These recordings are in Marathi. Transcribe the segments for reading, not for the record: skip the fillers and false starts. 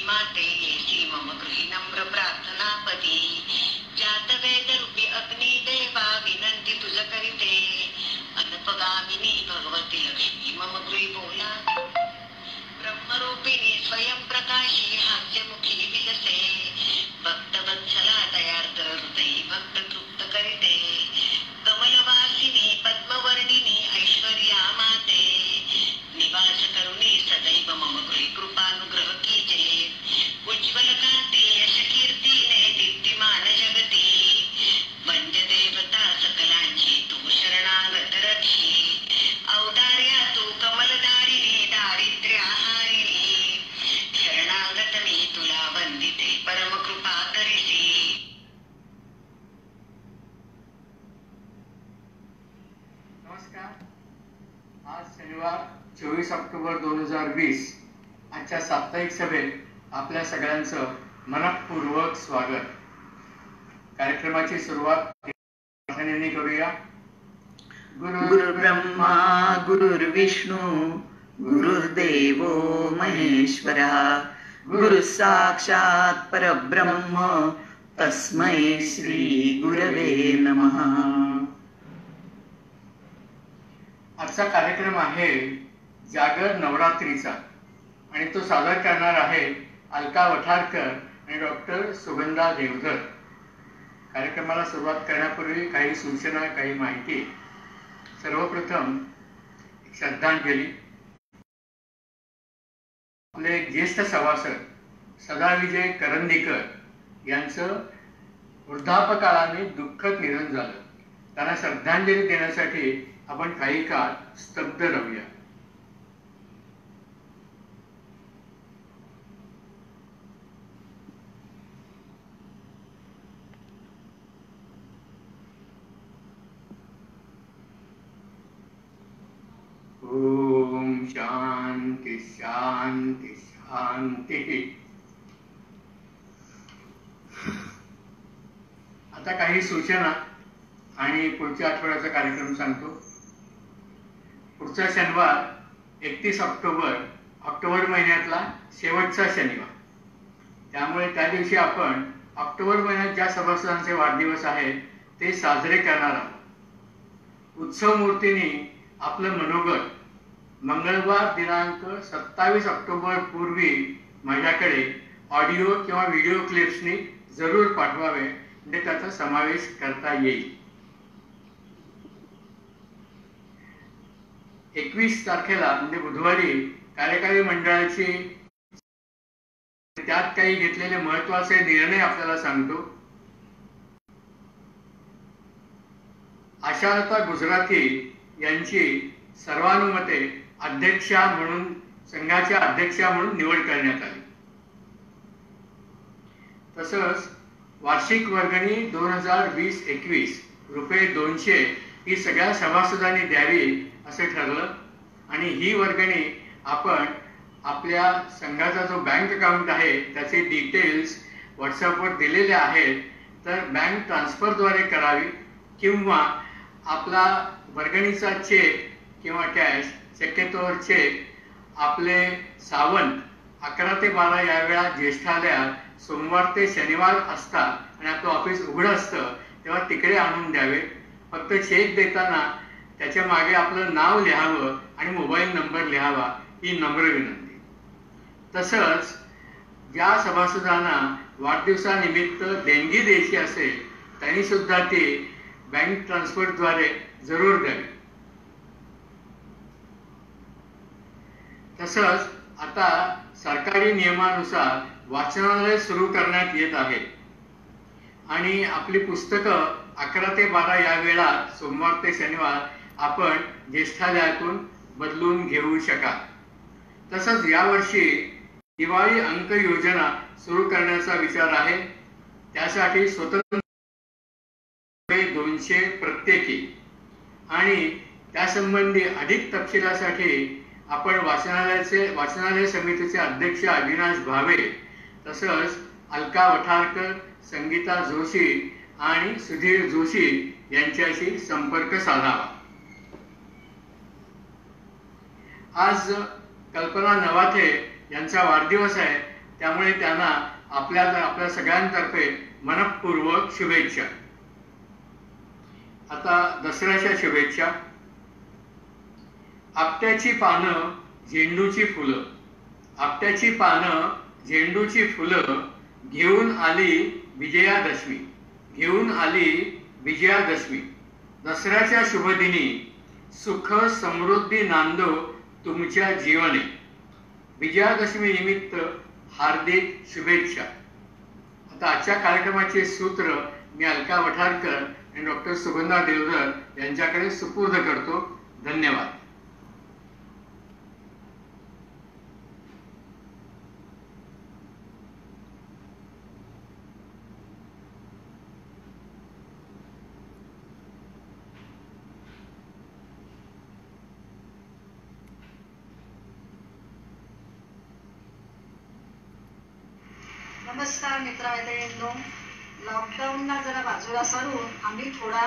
माते येसी मम गृही नम्र प्रार्थनापदी जात वेद रूपी अग्नी देवा विनंती तुझ करीते अनपगामिनी भगवती लक्ष्मी मम गृही बोला ब्रह्मरूपिणी स्वयं प्रकाशी हास्यमुखी विलसे भक्त वत्सला दयार्द्र हृदयी भक्त तृप्त करीते कमलवासिनी पद्मवर्णिनी ऐश्वर्या माते निवास करुणी सदैव मम गृही कृपानुग्रह कीजे उज्ज्वल कांती यश कीर्तीने दीप्तिमान जगती वंद्य देवता सकलांची तू शरणागत रक्षी औदार्या तू कमलदारिणी दारिद्र्यहारिणी शरणागत मी तुला वंदिते परम कृपा करिसी. नमस्कार. आज शनिवार 24 ऑक्टोबर 2020 आजच्या साप्ताहिक सभेत आपल्या सगळ्यांचं मनपूर्वक स्वागत. कार्यक्रमाची सुरुवात प्रार्थनेने करूया. गुरुर्ब्रह्मा गुरुर्विष्णू गुरुर्देवो महेश्वरः गुरुः साक्षात् परब्रह्म तस्मै श्री गुरवे नमः. आजचा कार्यक्रम आहे जागर नवरात्रीचा आणि तो सादर करणार आहे अलका वठारकर आणि डॉक्टर सुगंधा देवधर. कार्यक्रमाला सुरुवात करण्यापूर्वी काही सूचना, काही माहिती. सर्वप्रथम श्रद्धांजली. आपले ज्येष्ठ सभासद सदाविजय करंदीकर यांचं वृद्धापकाळाने दुःखद निधन झालं. त्यांना श्रद्धांजली देण्यासाठी आपण काही काळ स्तब्ध राहूया. ओम शांती शांती शांती. आता काही सूचना आणि पुढच्या आठवड्याचा कार्यक्रम सांगतो. पुढचा शनिवार 31 ऑक्टोबर महिन्यातला शेवटचा शनिवार. त्यामुळे त्या दिवशी आपण ऑक्टोबर महिन्यात ज्या सभासदांचे वाढदिवस आहेत ते साजरे करणार आहोत. उत्सव मूर्तींनी आपलं मनोगत मंगळवार दिनांक 27 ऑक्टोबर पूर्वी माझ्याकडे ऑडिओ किंवा व्हिडिओ क्लिप्सनी जरूर पाठवावे, म्हणजे त्याचा समावेश करता येईल. 21 तारखेला म्हणजे बुधवारी कार्यकारी मंडळाची त्यात काही घेतलेले महत्वाचे निर्णय आपल्याला सांगतो. आशालता गुजराती यांची सर्वानुमते अध्यक्षा म्हणून, संघाच्या अध्यक्षा म्हणून निवड करण्यात आली. तसंच वार्षिक वर्गणी 2020-21 रुपये 200 ही सगळ्या सभासदांनी द्यावी असे ठरलं आणि ही वर्गणी आपण आपल्या संघाचा जो बँक अकाउंट आहे त्याचे डिटेल्स व्हॉट्सअपवर दिलेले आहेत, तर बँक ट्रान्सफरद्वारे करावी किंवा आपला वर्गणीचा चेक किंवा कॅश, शक्यतोवर चेक आपले सावंत 11 ते 12 या वेळा ज्येष्ठालयात सोमवार ते शनिवार असतात आणि आपलं ऑफिस उघडं असतं तेव्हा तिकडे आणून द्यावे. फक्त चेक देताना त्याच्या मागे आपलं नाव लिहावं आणि मोबाईल नंबर लिहावा ही नम्र विनंती. तसंच ज्या सभासदांना वाढदिवसानिमित्त देणगी द्यायची असेल त्यांनी सुद्धा ती बँक ट्रान्सफरद्वारे जरूर द्यावी. तसंच आता सरकारी नियमानुसार वाचनालय सुरू करण्यात येत आहे आणि आपली पुस्तकं 11 ते 12 या वेळा सोमवार ते शनिवार आपण ज्येष्ठालयातून बदलून घेऊ शकाल. तसंच यावर्षी दिवाळी अंक योजना सुरू करण्याचा विचार आहे. त्यासाठी स्वतंत्र 200 प्रत्येकी आणि त्यासंबंधी अधिक तपशिलासाठी आपण वाचनालय समितीचे अध्यक्ष अविनाश भावे, तसंच अलका वठारकर, संगीता जोशी आणि सुधीर जोशी यांच्याशी संपर्क साधावा. आज कल्पना नवाथे यांचा वाढदिवस आहे त्यामुळे त्यांना आपल्या सगळ्यांतर्फे मनपूर्वक शुभेच्छा. आता दसऱ्याच्या शुभेच्छा. आपट्याची पानं झेंडूची फुलं, आपट्याची पानं झेंडूची फुलं घेऊन आली विजयादशमी, घेऊन आली विजयादशमी. दसऱ्याच्या शुभदिनी सुख समृद्धी नांदो तुमच्या जीवने. विजयादशमी निमित्त हार्दिक शुभेच्छा. आता आजच्या कार्यक्रमाचे सूत्र मी अलका वठारकर आणि डॉक्टर सुगंधा देवधर यांच्याकडे सुपूर्द करतो. धन्यवाद. नमस्कार मित्रमैत्रिणींनो. लॉकडाऊनला जरा बाजूला सरून आम्ही थोडा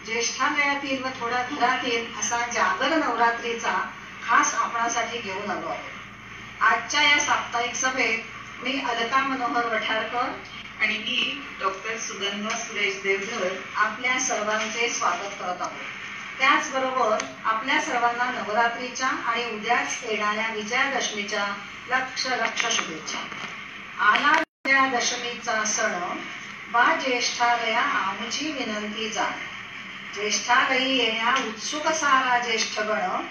ज्येष्ठालयातील व थोडा घरातील असा जागर नवरात्रीचा खास आपणासाठी घेऊन आलो आहे. आजच्या या साप्ताहिक सभेत मी अलका मनोहर वठारकर आणि मी डॉक्टर सुगंधा सुरेश देवधर आपल्या सर्वांचे स्वागत करत आहोत. त्याचबरोबर आपल्या सर्वांना नवरात्रीच्या आणि उद्याच येणाऱ्या विजयादशमीच्या लक्ष शुभेच्छा. आला दशमीचा सण बा ज्येष्ठालया आमची विनंती जाण. ज्येष्ठालयी येण्या उत्सुक सारा ज्येष्ठ गण,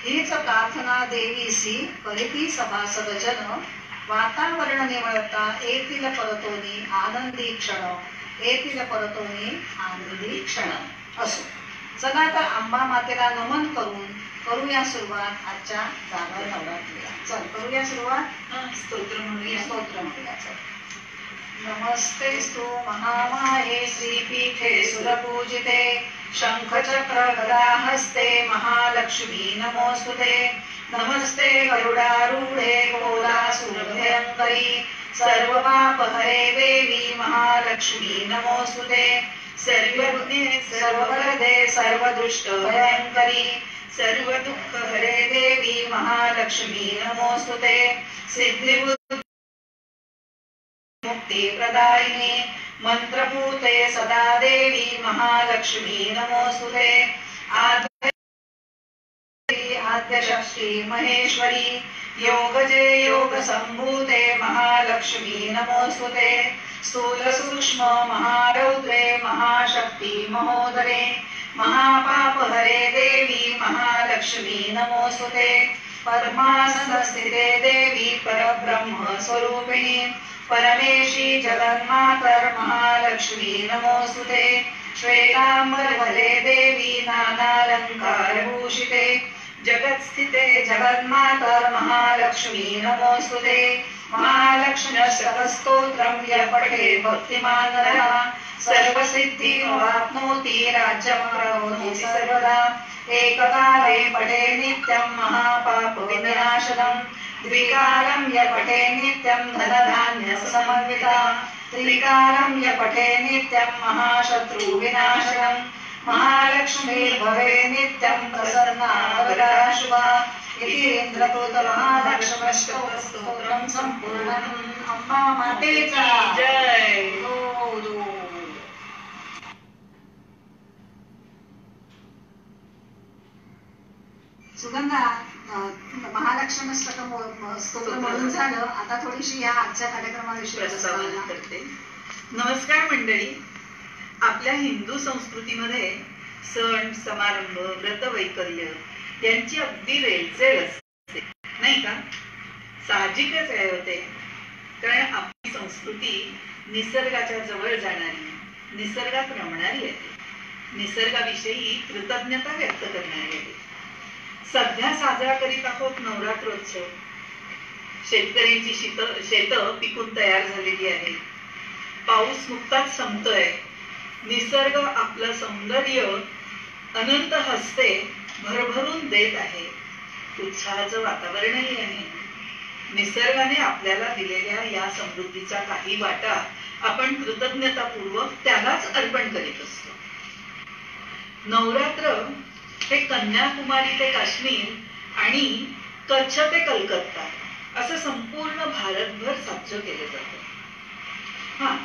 हीच प्रार्थना देवीसी करीती सभासद जन. वातावरण निवळता येतील परतोनी आनंदी क्षण, येतील परतोनी आनंदी क्षण. असो, चला तर अंबा मातेला नमन करून करूया सुरुवात आजच्या जागर नवरात्रीला. चल करूया सुरुवात. स्तोत्र म्हणूया. स्तोत्र म्हणूया. चल. नमस्तेस्तु महामाये श्रीपीठे सुरपूजिते, शंखचक्र गदा हस्ते महालक्ष्मी नमोस्तुते. नमस्ते गरुडारूढे गोदासुरभयंकरी, सर्वपापहरे देवी महालक्ष्मी नमोस्तुते. सर्वज्ञे सर्ववरदे सर्वदुष्ट भयंकरी, सर्व दुःख हरे देवी महालक्ष्मी नमोस्तुते. सिद्धिबुद्धी मुक्ति प्रदायिनी, मंत्रभूते सदा देवी महालक्ष्मी नमोस्तुते. आद्यशक्ति महेश्वरी, योगजे योग संभूते महालक्ष्मी नमोस्तुते. स्थूल सूक्ष्म महारौद्रे महाशक्ति महोदरे, महापाप हरे देवी महालक्ष्मी नमोस्तुते. पद्मासन स्थिते देवी परब्रह्म स्वरूपिणी, परमेशी जगन्मातर महालक्ष्मी नमोस्तुते. श्वेतांबर भरे देवी नानालंकार भूषिते, जगत्स्थिते जगन्मातर महालक्ष्मी नमोस्तुते. महालक्ष्म्यस्तोत्रं य पठे भक्तिमान् नरः, सर्वसिद्धि वाप्नोति राज्यं प्राप्नोति सर्वदा. एककाले पठे नित्यं महापाप विनाशनम्, द्विकालं य पठे नित्यं धनधान्य समन्विता, त्रिकालं य पठे नित्यं महाशत्रु विनाशनम्. महालक्ष्मी भवे नित्यं प्रसन्ना वरदा शुभा. इति इंद्रकृत महालक्ष्म्यस्तोत्रं संपूर्णम्. अंबा मातेचा जय. सुगंधा, महालक्ष्म्यष्टकं स्तोत्र म्हणून झालं. आता थोडीशी या आजच्या कार्यक्रमाविषयी प्रस्तावना करते. नमस्कार मंडळी. आपल्या हिंदू संस्कृतीमध्ये सण समारंभ व्रतवैकल्य यांची अगदी रेलचेल असते, नाही का? साहजिकच आहे होते, कारण आपली संस्कृती निसर्गाच्या जवळ जाणारी, निसर्गात रमणारी आहे, निसर्गाविषयी कृतज्ञता व्यक्त करणारी आहे. सध्या साजरा करीत आहोत नवरात्रोत्सव. शेतकऱ्यांची शेतं पिकून तयार झालेली आहेत. पाऊस नुकताच संपतोय. निसर्ग आपलं सौंदर्य अनंत हस्ते भरभरून देत आहे. उत्साहाचं वातावरणही आहे. निसर्गाने आपल्याला दिलेल्या या समृद्धीचा काही वाटा आपण कृतज्ञतापूर्वक त्यालाच अर्पण करीत असतो. नवरात्र हे कन्याकुमारी ते काश्मीर आणि कच्छ ते कलकत्ता असं संपूर्ण भारतभर साजरं केलं जातं. हा,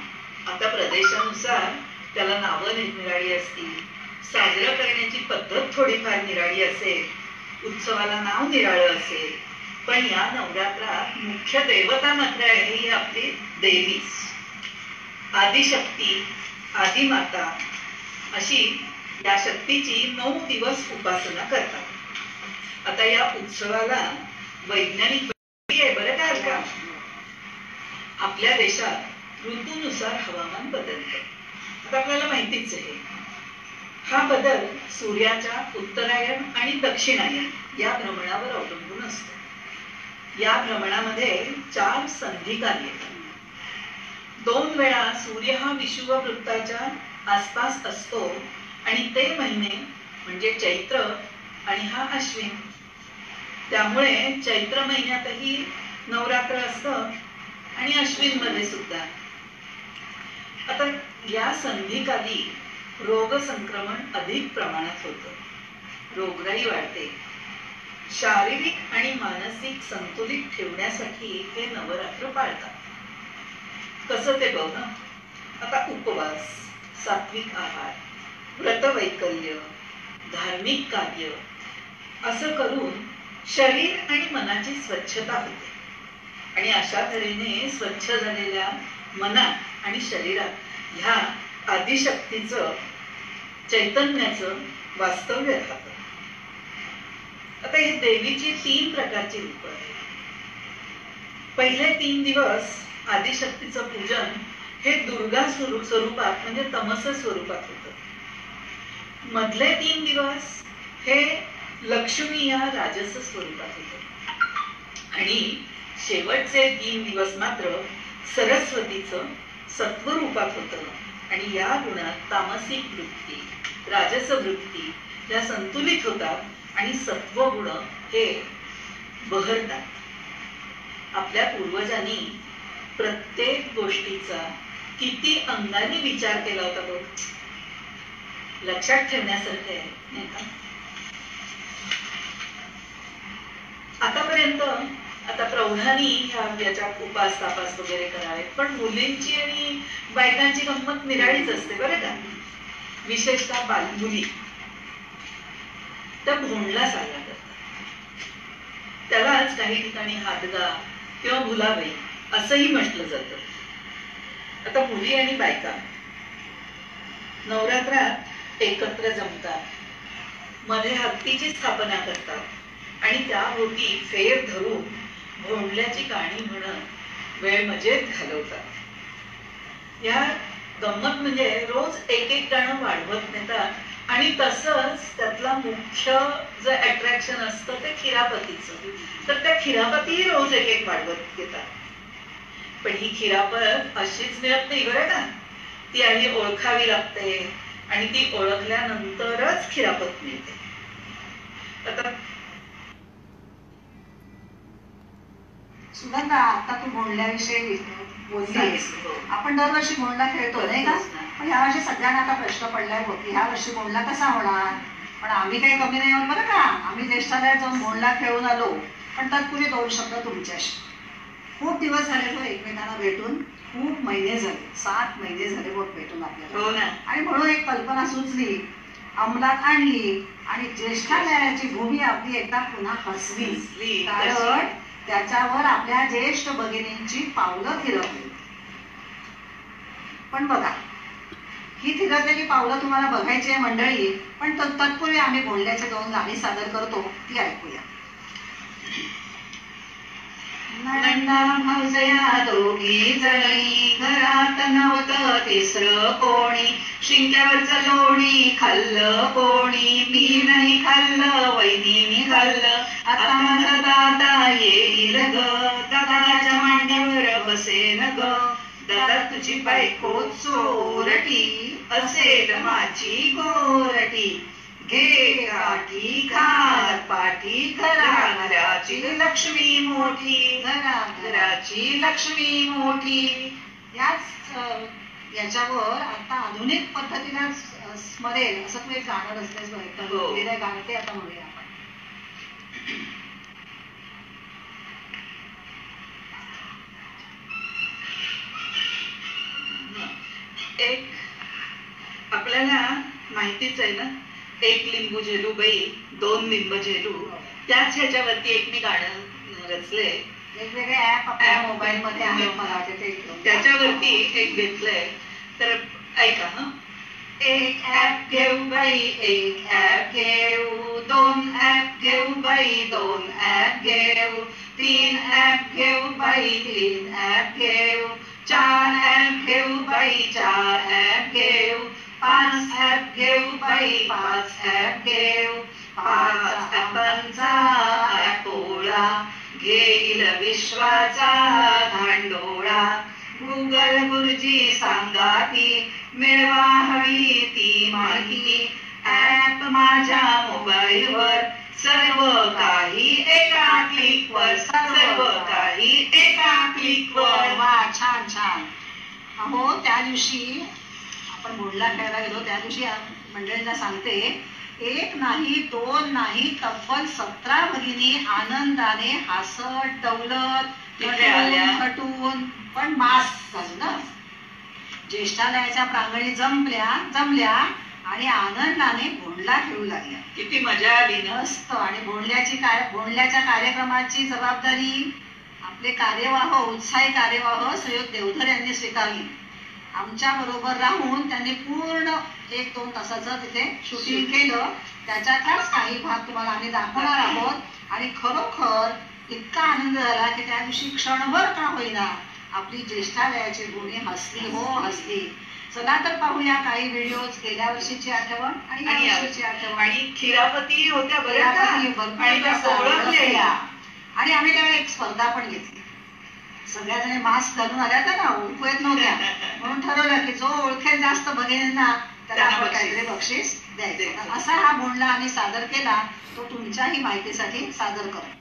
आता प्रदेशानुसार त्याला नावं निराळी असतील, साजरं करण्याची पद्धत थोडीफार निराळी असेल, उत्सवाला नाव निराळं असेल, पण या नवरात्रात मुख्य देवता मात्र आहे ही आपली देवीच, आदिशक्ती, आदिमाता, अशी या शक्तीची 9 दिवस उपासना करतात. आता या उत्सवाला वैज्ञानिक आहे बरं का. आपल्या देशात ऋतूनुसार हवामान बदलतं. आता आपल्याला माहितीच आहे. हा बदल सूर्याच्या उत्तरायण आणि दक्षिणायन या भ्रमणावर अवलंबून असतो. या भ्रमणामध्ये 4 संधिकाल येतात. 2 वेळा सूर्य हा विषुववृत्ताच्या आसपास असतो आणि ते महिने म्हणजे चैत्र आणि हा अश्विन. त्यामुळे चैत्र महिन्यातही नवरात्र असतं आणि अश्विन मध्ये सुद्धा. आता या संधिकाली रोग संक्रमण अधिक प्रमाणात होतं, रोगराई वाढते. शारीरिक आणि मानसिक संतुलित ठेवण्यासाठी हे नवरात्र पाळतात. कसं ते बघ ना. आता उपवास, सात्विक आहार, व्रतवैकल्य, धार्मिक कार्य असं करून शरीर आणि मनाची स्वच्छता होते. आणि अशा तऱ्हेने स्वच्छ झालेल्या मनात आणि शरीरात ह्या आदिशक्तीचं, चैतन्याचं वास्तव्य राहतं. आता ही देवीची 3 प्रकारची रूप आहेत. पहिले 3 दिवस आदिशक्तीचं पूजन हे दुर्गा स्वरूपात म्हणजे तमस स्वरूपात होतं. मधले 3 दिवस हे लक्ष्मी या राजस स्वरूपात होतं. आणि शेवटचे 3 दिवस मात्र सरस्वतीचं सत्वरूपात होतं. आणि या गुणात तामसिक वृत्ती, राजस वृत्ती या संतुलित होतात आणि सत्वगुण हे बहरतात. आपल्या पूर्वजांनी प्रत्येक गोष्टीचा किती अंगाने विचार केला होता तो लक्षात ठेवण्यासारखं आहे, नाही का? आतापर्यंत आता प्रौढांनी याच्या उपास तापास वगैरे करावेत, पण मुलींची आणि बायकांची गंमत निराळीच असते बरं का. विशेषतः मुली त्या भोंडला साजरा करतात. त्यालाच काही ठिकाणी हादगा किंवा भुलाबाई असंही म्हटलं जातं. आता मुली आणि बायका नवरात्रात एकत्र जमतात, मध्ये हत्तीची स्थापना करतात आणि त्याभोवती फेर धरून भोंडल्याची गाणी म्हणत वेळ मजेत घालवतात. या गंमत म्हणजे रोज एक गाणं वाढवत नेतात आणि तसंच त्यातला मुख्य जे अट्रॅक्शन असतं ते खिरापतीचं, तर त्या खिरापतीही रोज एक वाढवत घेतात. पण ही खिरापत अशीच मिळत नाही बरं का. ती आधी ओळखावी लागते आणि ती ओळखल्यानंतरच खिरापत मिळते. आता सुगंधा, आता तू भोंडल्याविषयी बोललीस. आपण दरवर्षी भोंडला खेळतो नाही का, पण यावर्षी सगळ्यांना आता प्रश्न पडलाय होती ह्या वर्षी भोंडला कसा होणार. पण आम्ही काही कमी नाही होत बरं का. आम्ही ज्येष्ठालयात जाऊन भोंडला खेळून आलो. पण तत्पूर्वी 2 शब्द तुमच्याशी. खूप दिवस झाले तो एकमेकांना भेटून, खूप महिने झाले, 7 महिने झाले बोट भेटून आपल्याला. हो ना. आणि म्हणून एक कल्पना सुचली, अंमलात आणली आणि ज्येष्ठालयाची भूमी आपली एकदा पुन्हा हसली. कारण त्याच्यावर आपल्या ज्येष्ठ भगिनींची पावलं फिरवली. पण बघा, ही फिरवलेली पावलं तुम्हाला बघायची आहे मंडळी. पण तत्पूर्वी आम्ही भोंडल्याचे 2 गाणी सादर करतो, ती ऐकूया. नंदा भावजया दोघी जणी, घरात नव्हतं तिसरं कोणी. शिंक्यावरचं लोणी खाल्लं कोणी, मी नाही खाल्लं वैदीनी खाल्लं. आता माझा दादा येईल ग, दादाच्या मांडीवर बसेन ग. दादा तुझी बायको चोरटी, असेल माझी गोरटी. घे काठी घाल पाठी, घराची लक्ष्मी मोठी, घराची लक्ष्मी मोठी. याच्यावर आता आधुनिक पद्धतीने स्मरेल असं तू एक गाणं रचलेलं गाणं ते आता म्हणूया आपण. माहितीच आहे ना, एक लिंबू झेलू बाई, दोन लिंब झेलू. त्याच ह्याच्यावरती एक मी गाणं रचलंय. वेगवेगळे ऍप आपल्या मोबाईल मध्ये आहे, मला वाटतं ते त्याच्यावरती एक घेतलंय. तर ऐका हं. एक ऍप घेऊ बाई, एक ऍप घेऊ, दोन ऍप घेऊ बाई, दोन ऍप घेऊ, तीन ऍप घेऊ बाई, तीन ऍप घेऊ, चार ऍप घेऊ बाई, चार ऍप घेऊ, पाच ऍप घेऊ बाई, पाच ऍप घेऊ, पाच ऍपांचा ऍपोळा घेईल विश्वाचा धांडोळा. गुगल गुरुजी सांगा ती, मिळवा हवी ती माहिती. ऍप माझ्या मोबाईलवर, सर्व काही एका क्लिकवर, सर्व काही एका क्लिकवर. वा, छान छान. अहो, त्या दिवशी आपण बोर्डला खेळायला गेलो, त्या दिवशी मंडळींना सांगते, एक नाही दोन नाही तब्बल 17 भगिनी आनंदाने हसत डवलत तिथे आल्या. हटून पण मास्क घालून ज्येष्ठालयाच्या प्रांगणी जमल्या आणि आनंदाने भोंडला खेळू लागल्या. किती मजा आली ना. मस्त. आणि भोंडल्याच्या कार्यक्रमाची जबाबदारी आपले कार्यवाह, उत्साही कार्यवाह श्रीयुत देवधर यांनी स्वीकारली. आमच्या बरोबर राहून त्यांनी पूर्ण 1-2 तासाचं तिथे शूटिंग केलं. त्याच्यातलाच काही भाग तुम्हाला आम्ही दाखवणार आहोत. आणि खरोखर इतका आनंद झाला की त्या दिवशी क्षणभर का होईना आपली ज्येष्ठालयाची भूमी हसली, हो हसली. चला तर पाहूया काही व्हिडिओज, गेल्या वर्षीची आठवण आणि या वर्षीची आठवण. आणि खिरापती होत्या बऱ्याच आणि आम्ही त्यावेळी एक स्पर्धा पण घेतली. सगळ्या जणी मास्क घालून आल्या होत्या ना, ओळखू येत नव्हत्या, म्हणून ठरवलं की जो ओळखेल जास्त भगिनींना त्याला आपण काहीतरी बक्षीस द्यायचं. असा हा भोंडला आम्ही सादर केला, तो तुमच्याही माहितीसाठी सादर करतो.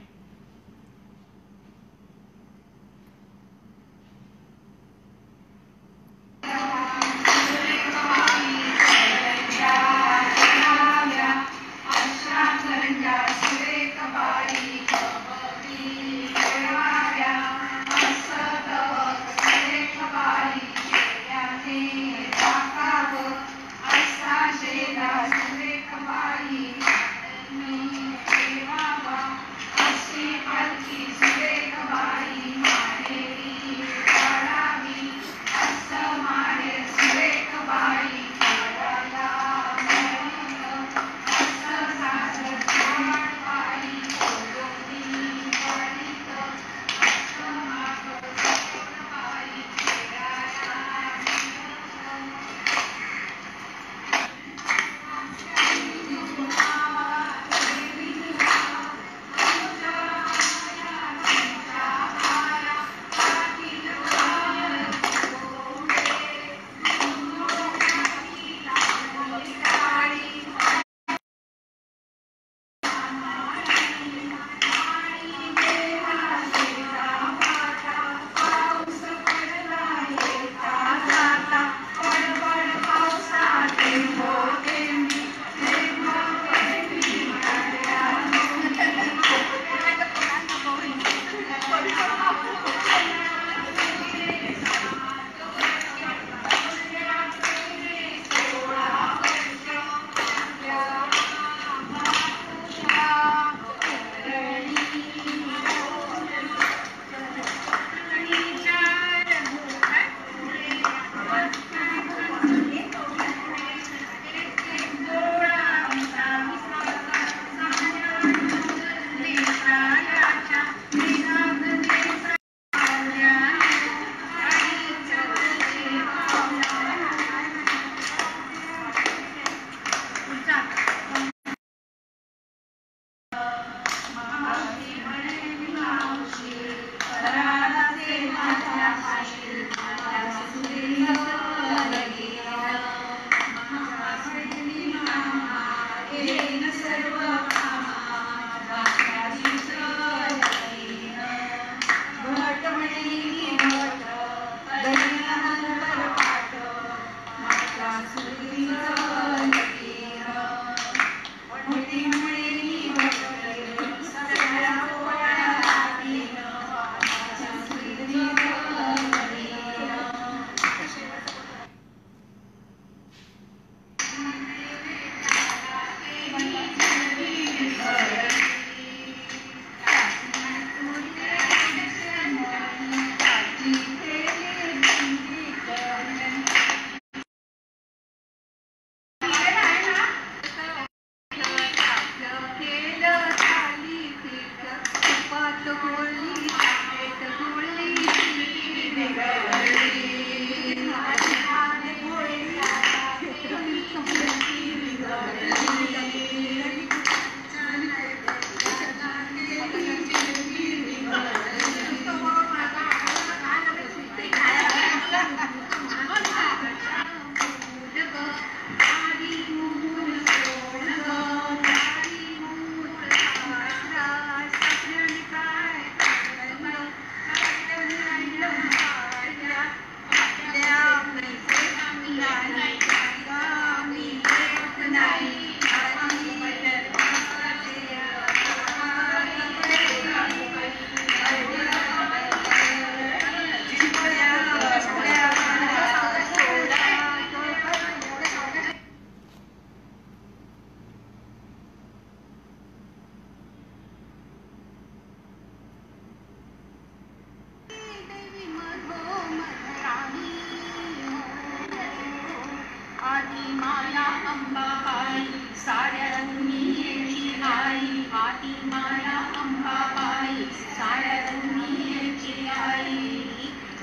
आदी माया अंबाबाई साऱ्या दुनियेची आई आदी माया अंबाबाई साऱ्या दुनियेची आई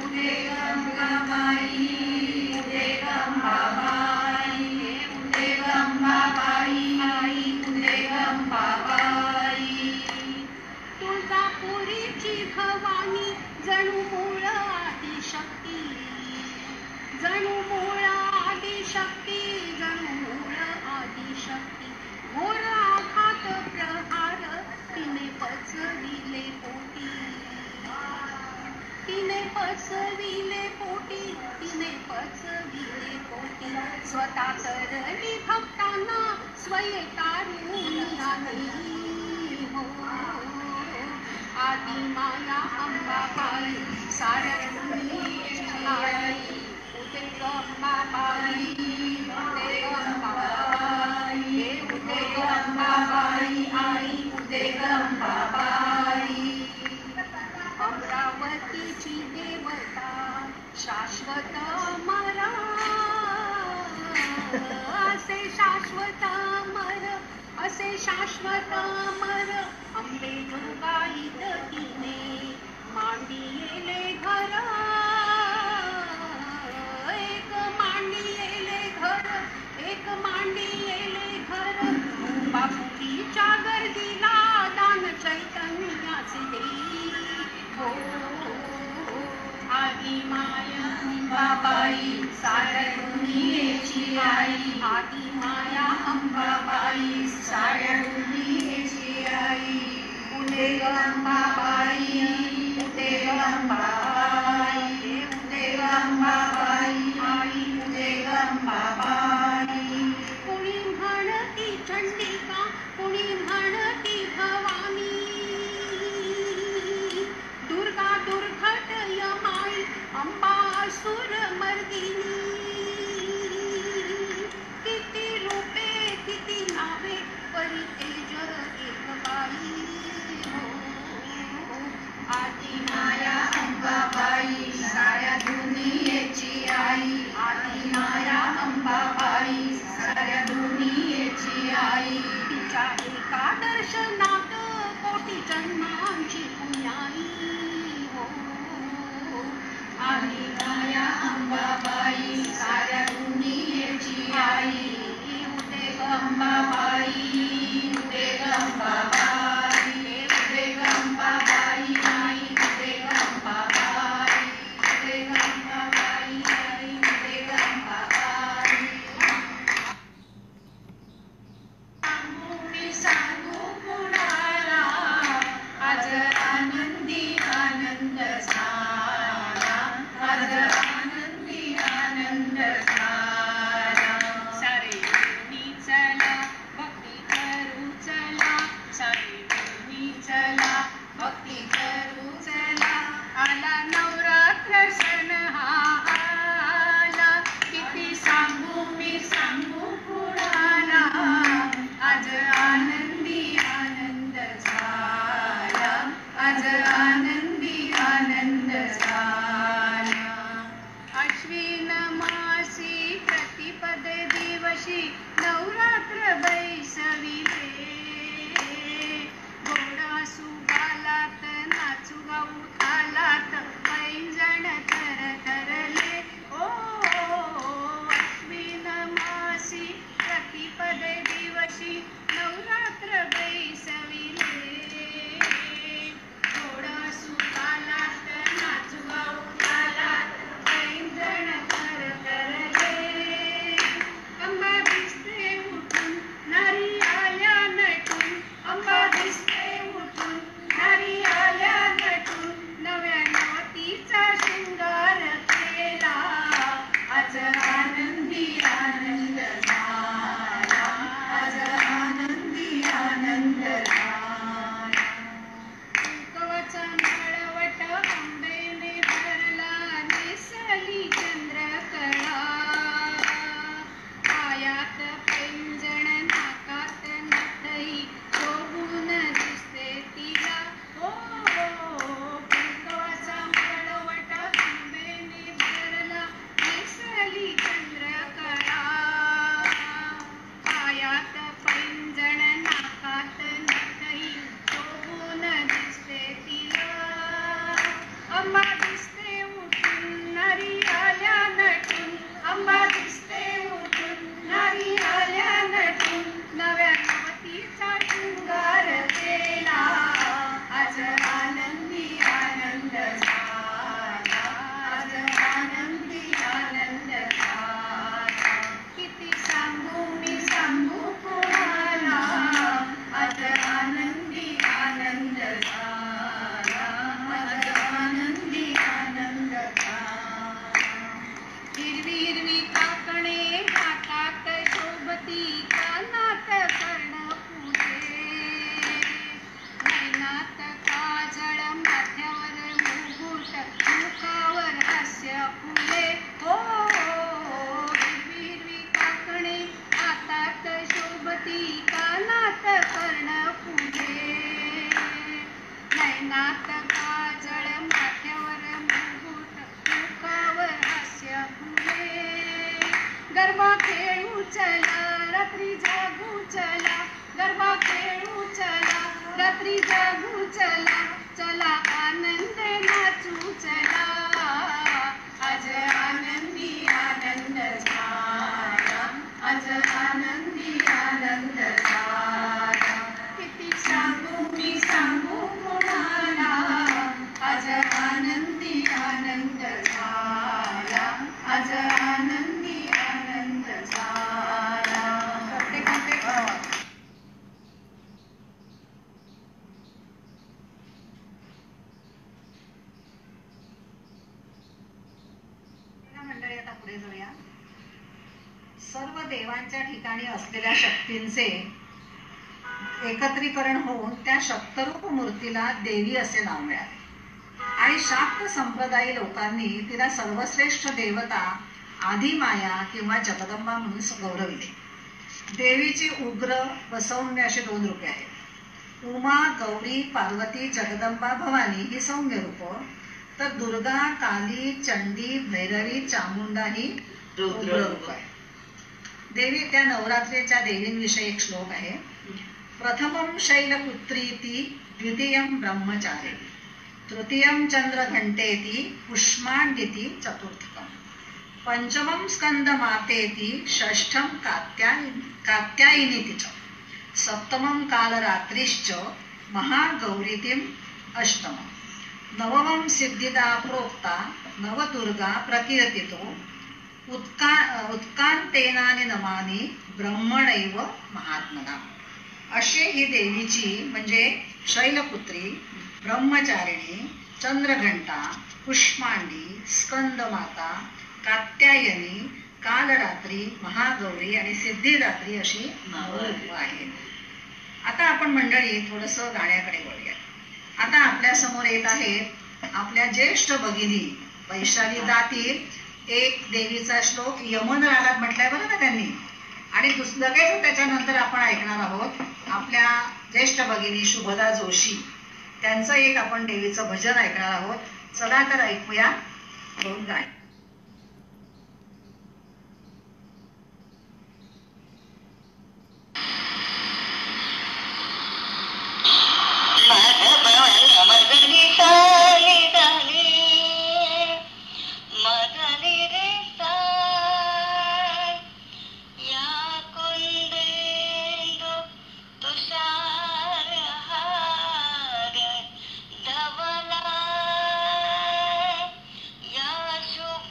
उदे गंगाबाई उदे गंगाबाई उदे गंगाबाई आई उदे गंगाबाई तुळजापुरीची भवानी जणू मूळ आदिशक्ती जणू मूळ आदिशक्ती जणू मूळ आदिशक्ती घोर आघात प्रहार तिने पचविले पोटी तिने पचविले पोटी तिने पचविले पोटी स्वतः तरली भक्तांना स्वये तारून आली हो आदी माया अंबाबाई साऱ्या दुनियेची आई उदे गंगाबाई उदे गंगाबाई उदे गंगाबाई आई उदे गंगाबाई अमरावतीची देवता शाश्वत अमर असे शाश्वत अमर असे शाश्वत अमर अंबे दुर्गाईत तिने मांडिले घर एक मांडिले घर एक मांडिले घर बापुरीच्या गर्दीला दान चैतन्याचे देई हो आदी माया अंबाबाई साऱ्या दुनियेची आई आदी माया अंबाबाई साऱ्या दुनियेची आई उदे गंगाबाई उदे गंगाबाई उदे गंगाबाई आई उदे गंगाबाई कुणी म्हणती चंडिका कुणी म्हणती भवानी दुर्गा दुर्घट यमाई अंबा असुर मर्दिनी किती रूपे किती नावे परी तेज एक बाई आदी माया अंबाबाई साऱ्या दुनियेची आई आदी माया अंबाबाई साऱ्या दुनियेची आई तिच्या एका दर्शनात कोटी जन्मांची पुण्याई हो आदी माया अंबाबाई साऱ्या दुनियेची आई उदे गंगाबाई उदे गंगाबाई उदे गंगाबाई आई उदे गंगाबाई उदे गंगाबाई आई उदे गंगाबाई मी सांगू कुणाला आज आनंदी आनंद झाला आज आनंदी आनंद झाला सारे मी चला भक्ती करू चला सारे मी चला भक्ती करू चला आला नवरात्र सण हा आला किती सांगू मी सांगू कुणाला आज आनंदी आनंद झाला आज आनंदी आनंद झाला अश्विन मासी प्रतिपदे दिवशी नवरात्र बैसविले गोडा सुगालात नाचू गाऊ खालात पैंजण थरथरले ओ अश्विन मासी प्रतिपदे दिवशी नवरात्र बैसविले गोडा सुगालात नाचू गाऊ खालात पैंजण थरथरले अंबा दिसते उठून नारी आल्या नटून अंबा दिसते उठून नारी आल्या नटून नव्या नवतीचा शृंगार केला आज आनंदी आनंद झाला आज आनंदी आनंद झाला कुंकवाचा मळवट अंबेने भरला नेसली चंद्रकळा पायात पैंजण नाकात नथई शोभून दिसते तिला ओ कुंकवाचा मळवट अंबेने भरला नेसली चला रात्री जागू चला गरबा खेळू चला रात्री जागू चला चला आनंदे नाचू चला आज आनंदी आनंद झाला आज आनंदी आनंद झाला किती सांगू मी सांगू कोणाला आज आनंदी आनंद झाला आज आनंदी आनंद झाला मंडळी आता पुढे जाऊया. सर्व देवांच्या ठिकाणी असलेल्या शक्तींचे एकत्रीकरण होऊन त्या शक्तरूप मूर्तीला देवी असे नाव मिळाले आणि शाक्त संप्रदायी लोकांनी तिला सर्वश्रेष्ठ देवता आदिमाया किंवा जगदंबा म्हणून गौरविले. देवीची उग्र व सौम्य असे 2 रूपे आहेत. उमा, गौरी, पार्वती, जगदंबा, भवानी ही सौम्य रूप, तर दुर्गा, काली, चंडी, भैरवी, चामुंडा ही रुद्र रूप आहे. देवी त्या नवरात्रीच्या देवींविषयी एक श्लोक आहे. प्रथमं शैलपुत्रीति द्वितीयं ब्रह्मचारी तृतीयं चंद्रघंटेति पुष्मांडिति चतुर्थकं पंचमं स्कंदमातेति षष्ठं कात्यायिनीति च सप्तमं कालरात्रिश्च महागौरीतिम् अष्टमं नवमं सिद्धिदा प्रोक्ता नवदुर्गा प्रकीर्तितो उत्कांतेनानि नमानि ब्रह्मणैव महात्मना. अशी ही देवीची म्हणजे शैलपुत्री, ब्रह्मचारिणी, चंद्रघंटा, पुष्मांडी, स्कंदमाता, कात्यायनी, कालरात्री, महागौरी आणि सिद्धिदात्री अशी नवरूप आहेत. आता आपण मंडळी थोडस गाण्याकडे वळूया. आता आपल्या समोर येत आहेत आपल्या ज्येष्ठ भगिनी वैशाली दातील एक देवीचा श्लोक यमन रागात म्हटलाय बरं ना त्यांनी, आणि लगेच त्याच्यानंतर आपण ऐकणार आहोत आपल्या ज्येष्ठ भगिनी शुभदा जोशी त्यांचं एक आपण देवीचं भजन ऐकणार आहोत. चला तर ऐकूया 2 गाणी. या शुभ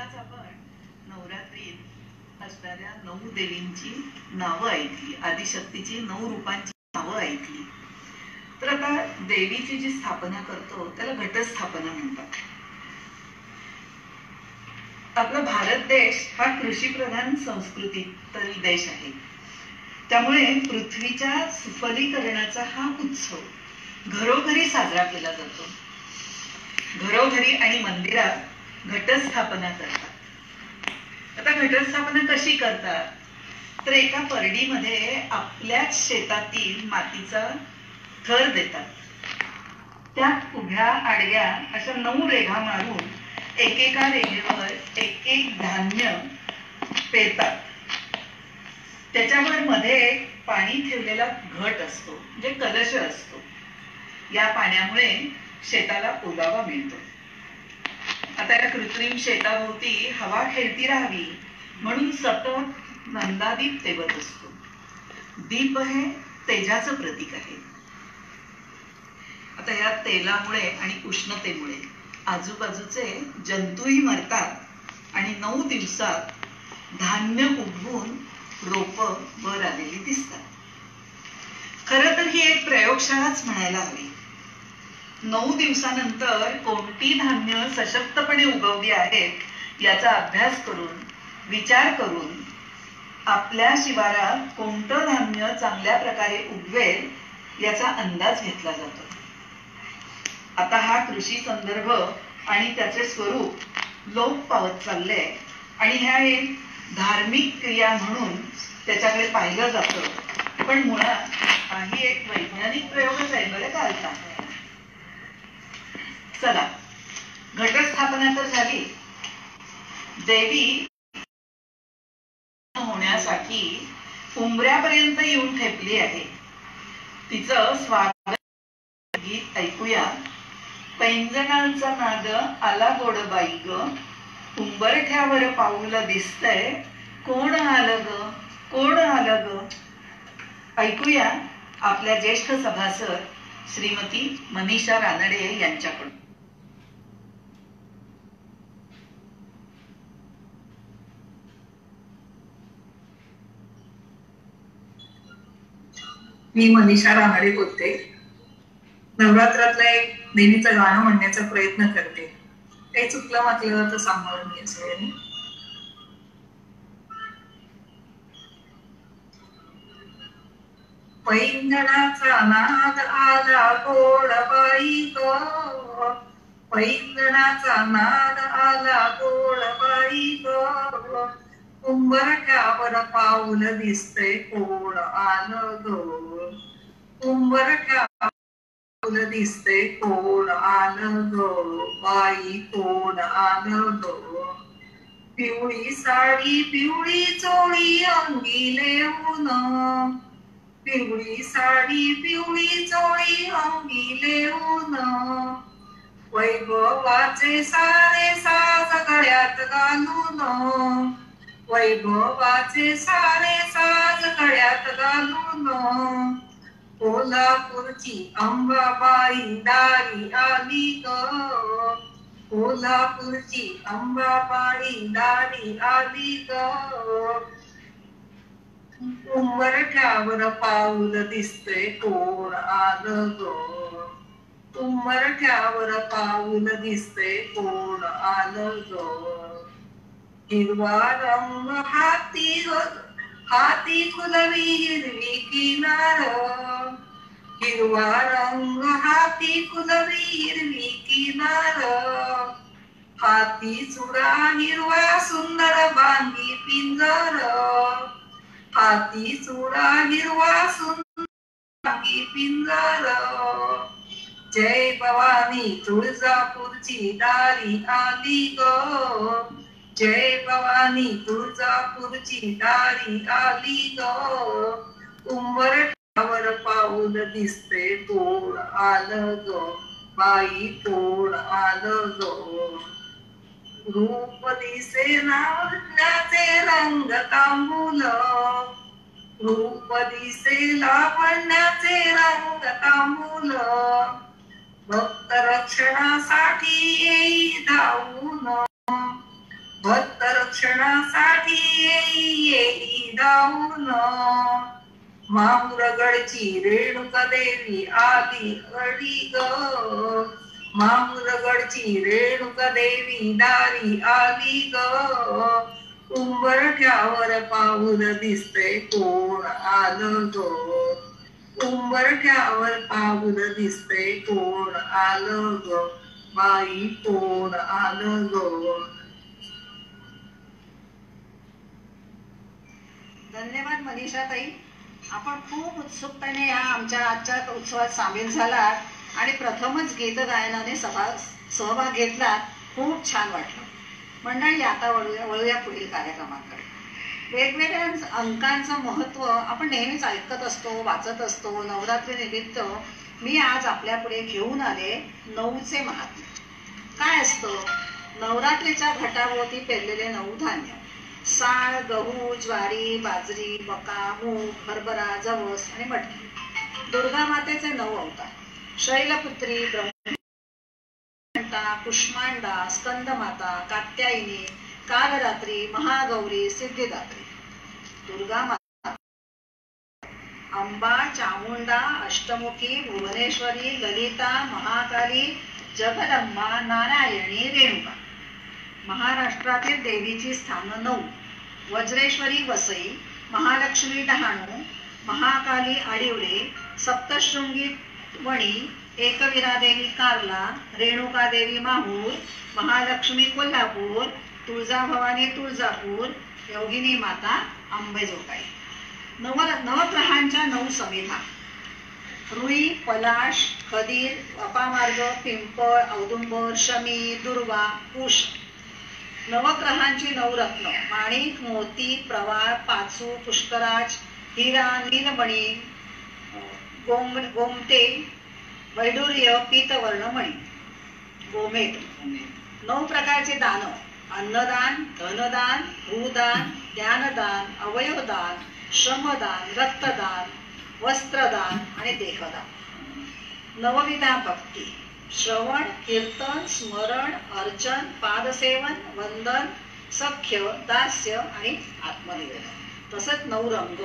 आताच आपण नवरात्रीत असणाऱ्या 9 देवींची नावं ऐकली, आदिशक्तीची 9 रूपांची नावं ऐकली. तर आता देवीची जी स्थापना करतो त्याला घटस्थापना म्हणतात. आपला भारत देश हा कृषीप्रधान संस्कृतीतील देश आहे. त्यामुळे पृथ्वीच्या सुफलीकरणाचा हा उत्सव घरोघरी साजरा केला जातो. घरोघरी आणि मंदिरात घटस्थापना करतात. आता घटस्थापना कशी करतात, तर एका परडीमध्ये आपल्याच शेतातील मातीचा थर देतात. त्यात उभ्या आडव्या अशा 9 रेघा मारून एकेका रेघेवर एक एक धान्य पेरतात. त्याच्यावर मध्ये एक पाणी ठेवलेला घट असतो, म्हणजे कलश असतो. या पाण्यामुळे शेताला ओलावा मिळतो. आता या कृत्रिम शेताभोवती हवा खेळती राहावी म्हणून सतत नंदादीप तेवत असतो. दीप हे तेजाचं प्रतीक आहे. आता या तेलामुळे आणि उष्णतेमुळे आजूबाजूचे जंतूही मरतात आणि 9 दिवसात धान्य उगवून रोप वर आलेली दिसतात. खरं तर ही एक प्रयोगशाळाच म्हणायला हवी. 9 दिवसानंतर कोणती धान्य सशक्तपणे उगवली आहेत याचा अभ्यास करून, विचार करून आपल्या शिवारात कोणतं धान्य चांगल्या प्रकारे उगवेल याचा अंदाज घेतला जातो. आता हा कृषी संदर्भ आणि त्याचे स्वरूप लोप पावत चालले आणि ह्या एक धार्मिक क्रिया म्हणून त्याच्याकडे पाहिलं जातं. पण मुळात काही एक वैज्ञानिक प्रयोगच आहे बरं का आता. चला, घटस्थापना तर झाली. देवी होण्यासाठी उंबऱ्यापर्यंत येऊन ठेपली आहे. तिचं स्वागत गीत ऐकूया. पैंजणांचा नाद आला गोडबाई ग, उंबरठ्यावर पाऊल दिसतंय, कोण आलं ग, कोण आलं ग. ऐकूया आपल्या ज्येष्ठ सभासद श्रीमती मनीषा रानडे यांच्याकडून. मी मनीषा रानडे बोलते. नवरात्रातलं एक देवीचं गाणं म्हणण्याचा प्रयत्न करते. काही चुकलं वाटलं तर सांभाळून घ्या सगळ्यांनी. पैंजणाचा नाद आला गोडबाई ग, पैंजणाचा नाद आला गोडबाई ग, उंबरठ्यावर पाऊल दिसतंय, कोण आलं ग, उंबरठ्यावर पाऊल दिसतंय, कोण आलं ग, बाई कोण आलं ग. पिवळी साडी पिवळी चोळी अंगी लेऊन, पिवळी साडी पिवळी चोळी अंगी लेऊन, वैभवाचे सारे साज गळ्यात घालून, वैभवाचे सारे साज गळ्यात घालून, कोल्हापूरची अंबाबाई दारी आली ग, कोल्हापूरची अंबाबाई दारी आली ग, उंबरठ्यावर पाऊल दिसतंय, कोण आलं ग, उंबरठ्यावर पाऊल दिसतंय, कोण आलं ग. हिरवा रंग हाती खुलवी हिरवी किनार, हिरवा रंग हाती खुलवी हिरवी किनार, हाती चुडा हिरवा सुंदर बांधी पिंजर, हाती चुडा हिरवा सुंदर बांधी पिंजर. जय भवानी तुळजापूरची दारी आली ग, जय भवानी तुळजापूरची दारी आली ग, उंबरठ्यावर पाऊल दिसते, कोण आलं ग, बाई कोण आलं ग. रूप दिसे लावण्याचे रंग तांबूल, रूप दिसे लावण्याचे रंग तांबूल, भक्त रक्षणासाठी येई धावून, भक्त रक्षणासाठी येई धावून माहुरगडची रेणुका देवी आली अडी ग माहुरगडची रेणुका देवी दारी आली ग उंबरठ्यावर पाऊल दिसतंय कोण आलं ग उंबरठ्यावर पाऊल दिसतंय कोण आलं ग बाई कोण आलं ग. धन्यवाद मनीषाताई. आपण खूप उत्सुकतेने या आमच्या आजच्या उत्सवात सामील झालात आणि प्रथमच गीत गायनाने सहभाग घेतला. खूप छान वाटलं. मंडळी, आता वळूया पुढील कार्यक्रमाकडे. वेगवेगळ्या अंकांचं महत्व आपण नेहमीच ऐकत असतो, वाचत असतो. नवरात्री निमित्त मी आज आपल्या पुढे घेऊन आले 9चे महात्म्य. काय असतं? नवरात्रीच्या घटाभोवती पेरलेले 9 धान्य: साळ, गहू, ज्वारी, बाजरी, मका, मूग, हरभरा, जवस आणि मटकी. दुर्गा मातेचे 9 अवतार: शैलपुत्री, ब्रह्मघंटा, कुष्मांडा, स्कंदमाता, कात्यायनी, कालरात्री, महागौरी, सिद्धिदात्री. दुर्गा माता: अंबा, चामुंडा, अष्टमुखी, भुवनेश्वरी, ललिता, महाकाली, जगदंबा, नारायणी, रेणुका. महाराष्ट्रातील देवीची स्थानं 9: वज्रेश्वरी वसई, महालक्ष्मी डहाणू, महाकाली आडिवळे, सप्तशृंगी वणी, एकविरादेवी कार्ला, रेणुकादेवी माहूर, महालक्ष्मी कोल्हापूर, तुळजाभवानी तुळजापूर, योगिनी माता अंबेजोगाई. नवग्रहांच्या 9 समिधा: रुई, पलाश, खदीर, अपामार्ग, पिंपळ, औदुंबर, शमी, दुर्वा, कुश. नवग्रहांची 9 रत्न: माणिक, मोती, प्रवाळ, पाचू, पुष्कराज, हिरा, नीलमणी, गोमते, वैडूर्य, पीतवर्णमणी, गोमेद. 9 प्रकारचे दान: अन्नदान, धनदान, भूदान, ज्ञानदान, अवयवदान, श्रमदान, रक्तदान, वस्त्रदान आणि देहदान. 9विधा भक्ती: श्रवण, कीर्तन, स्मरण, अर्चन, पादसेवन, वंदन, सख्य, दास्य आणि आत्मनिवेदन. तसंच 9 रंग.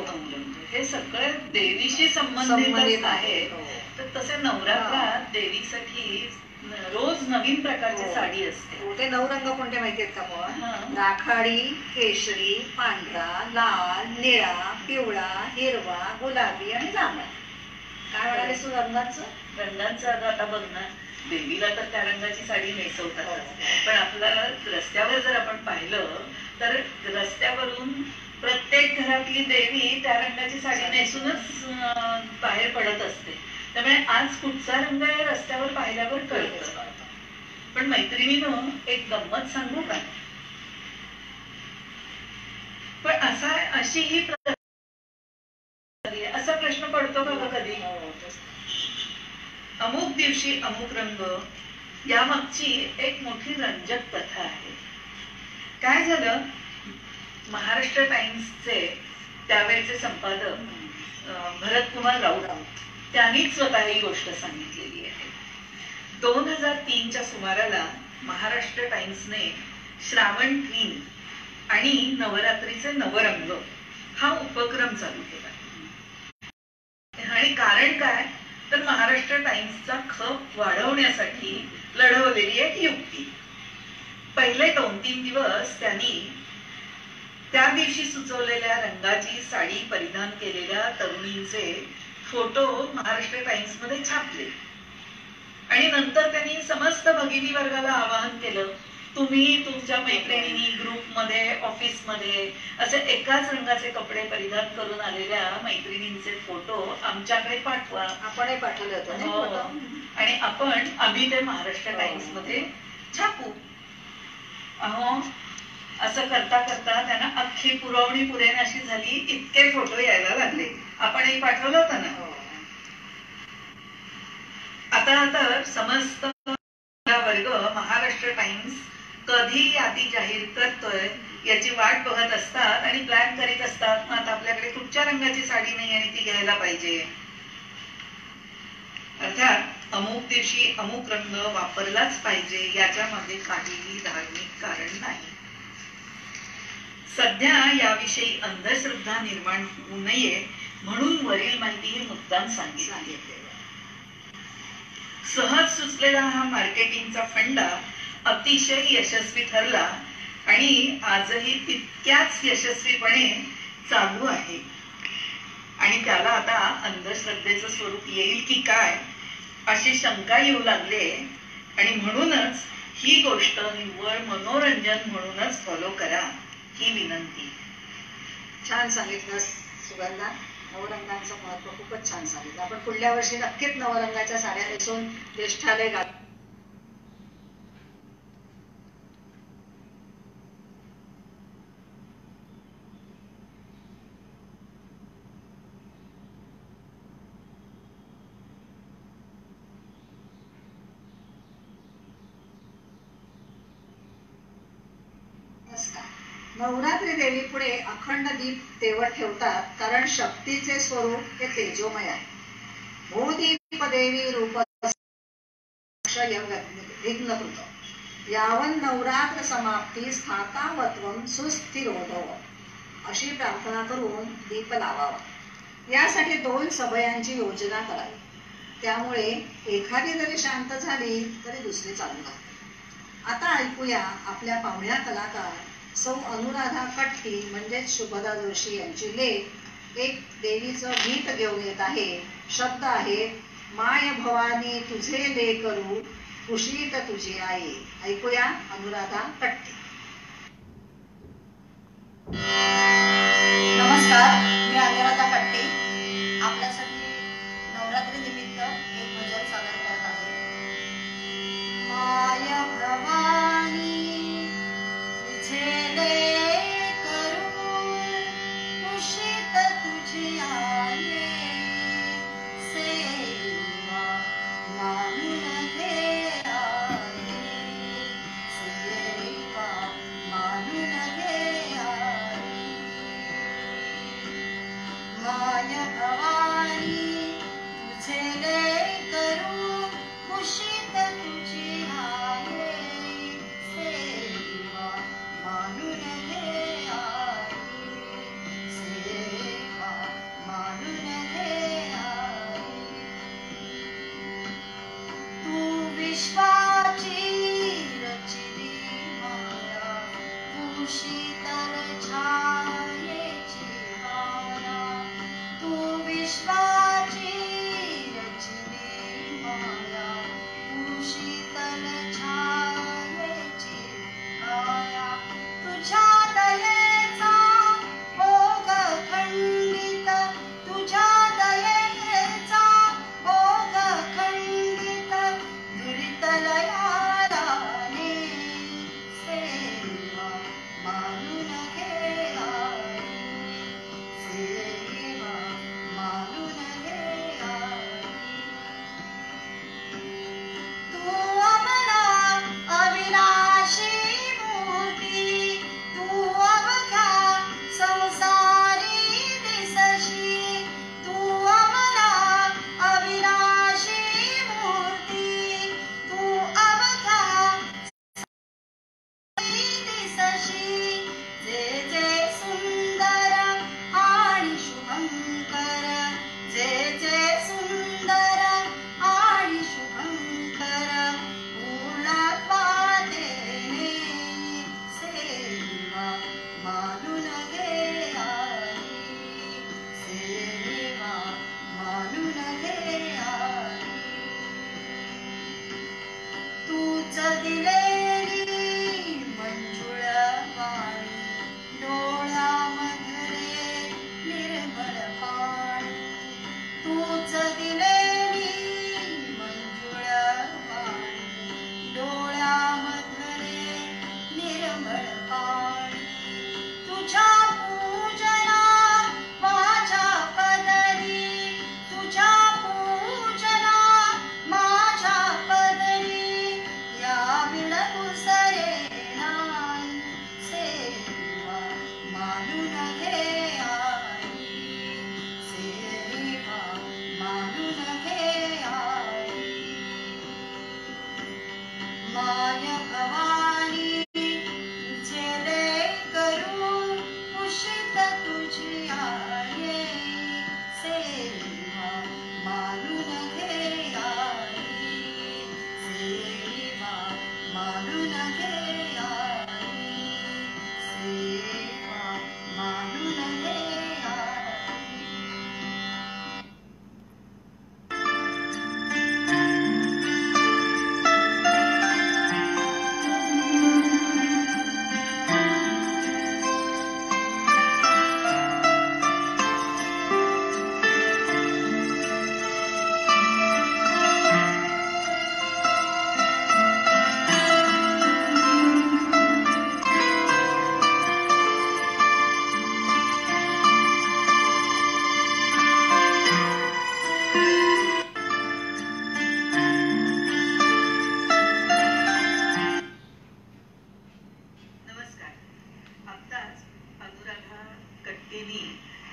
हे सगळे देवीशी संबंधित आहे. तर तसे नवरात्रात देवीसाठी रोज नवीन प्रकारची साडी असते. ते 9 रंग कोणते माहितीयेत का पण? राखाडी, केशरी, पांढरा, लाल, निळा, पिवळा, हिरवा, गुलाबी आणि जांभळा. काय म्हणाले तू रंगांचं आता बघ ना, देवीला तर त्या रंगाची साडी नेसवतात. पण आपल्याला रस्त्यावर जर आपण पाहिलं तर रस्त्यावरून प्रत्येक घरातली देवी त्या रंगाची साडी नेसूनच बाहेर पडत असते. त्यामुळे आज कुठचा रंग आहे रस्त्यावर पाहिल्यावर कळतं. पण मैत्रिणीनं एक गंमत सांगू का? पण अशी ही असा प्रश्न पडतो का कधी? अमुक दिवशी अमुक रंग, यामागची एक मोठी रंजक कथा आहे. काय झालं? महाराष्ट्र टाइम्सचे त्यावेळेचे संपादक भरत कुमार राऊत, त्यांनीच स्वतः ही गोष्ट सांगितलेली आहे. 2003च्या सुमाराला महाराष्ट्र टाइम्सने श्रावण क्वीन आणि नवरात्रीचे नवरंग हा उपक्रम चालू केला. आणि कारण काय? तर महाराष्ट्र टाइम्सचा खप वाढवण्यासाठी लढवलेली एक युक्ती. पहिले 2-3 दिवस त्यांनी त्या दिवशी सुचवलेल्या रंगाची साडी परिधान केलेल्या तरुणींचे फोटो महाराष्ट्र टाइम्स मध्ये छापले. आणि नंतर त्यांनी समस्त भगिनी वर्गाला आवाहन केलं, तुम्ही तुमच्या मैत्रिणी ग्रुपमध्ये, ऑफिसमध्ये असे एकाच रंगाचे कपडे परिधान करून आलेल्या मैत्रिणींचे फोटो आमच्याकडे पाठवा. आपणही पाठवले होते आणि आम्ही ते महाराष्ट्र टाइम्स मध्ये छापू. अहो, असं करता करता त्यांना अख्खी पुरवणी पुरेनाशी झाली. इतके फोटो यायला लागले. आपणही पाठवलं होतं ना. आता तर समस्त वर्ग महाराष्ट्र टाइम्स कधी यादी जाहीर करतोय याची वाट बघत असतात आणि प्लॅन करीत असतात. आता आपल्याकडे कुठच्या रंगाची साडी नाही आणि ती घ्यायला पाहिजे. अर्थात अमुक दिवशी अमुक रंग वापरलाच पाहिजे याच्या मागे काहीही धार्मिक कारण नाही. सध्या याविषयी अंधश्रद्धा निर्माण होऊ नये म्हणून वरील माहिती ही मुद्दाम सांगितली. सहज सुचलेला हा मार्केटिंगचा फंडा अतिशय यशस्वी ठरला आणि आजही तितक्याच यशस्वीपणे चालू आहे. आणि त्याला आता अंधश्रद्धेचं स्वरूप येईल की काय अशी शंका येऊ लागले. आणि म्हणूनच ही गोष्ट निव्वळ मनोरंजन म्हणूनच फॉलो करा ही विनंती. छान सांगितलं सुगंधा. नवरंगांचं महत्व खूपच छान सांगितलं. आपण पुढल्या वर्षी नक्कीच नवरंगाच्या साड्या नेसून ज्येष्ठालय घाल. नवरात्री देवी पुढे अखंड दीप तेवत ठेवतात, कारण शक्तीचे स्वरूप हे तेजोमय आहे. भूदीप देवी रूप विघ्नकृत यावन नवरात्र समाप्ती स्थातावत्वम सुस्थिरोधव अशी प्रार्थना करून दीप लावावा. यासाठी 2 सभयांची योजना करावी. त्यामुळे एखादी जरी शांत झाली तरी दुसरी चालू राहते. आता ऐकूया आपल्या पाहुण्या कलाकार सौ अनुराधा कट्टी म्हणजेच शुभदा जोशी यांची लेख एक देवीचं गीत घेऊन येत आहे. शब्द आहेत माय भवानी तुझे लेकरू कुशीत तुझी आई. ऐकूया अनुराधा कट्टी. नमस्कार, मी अनुराधा कट्टी आपल्यासाठी नवरात्री निमित्त एक भजन सादर करत आहे. माय भवानी तुझे लेकरू कुशीत तुझी आई सेवा मानून घे आई सेवा मानून घे आई. माय भवानी तुझे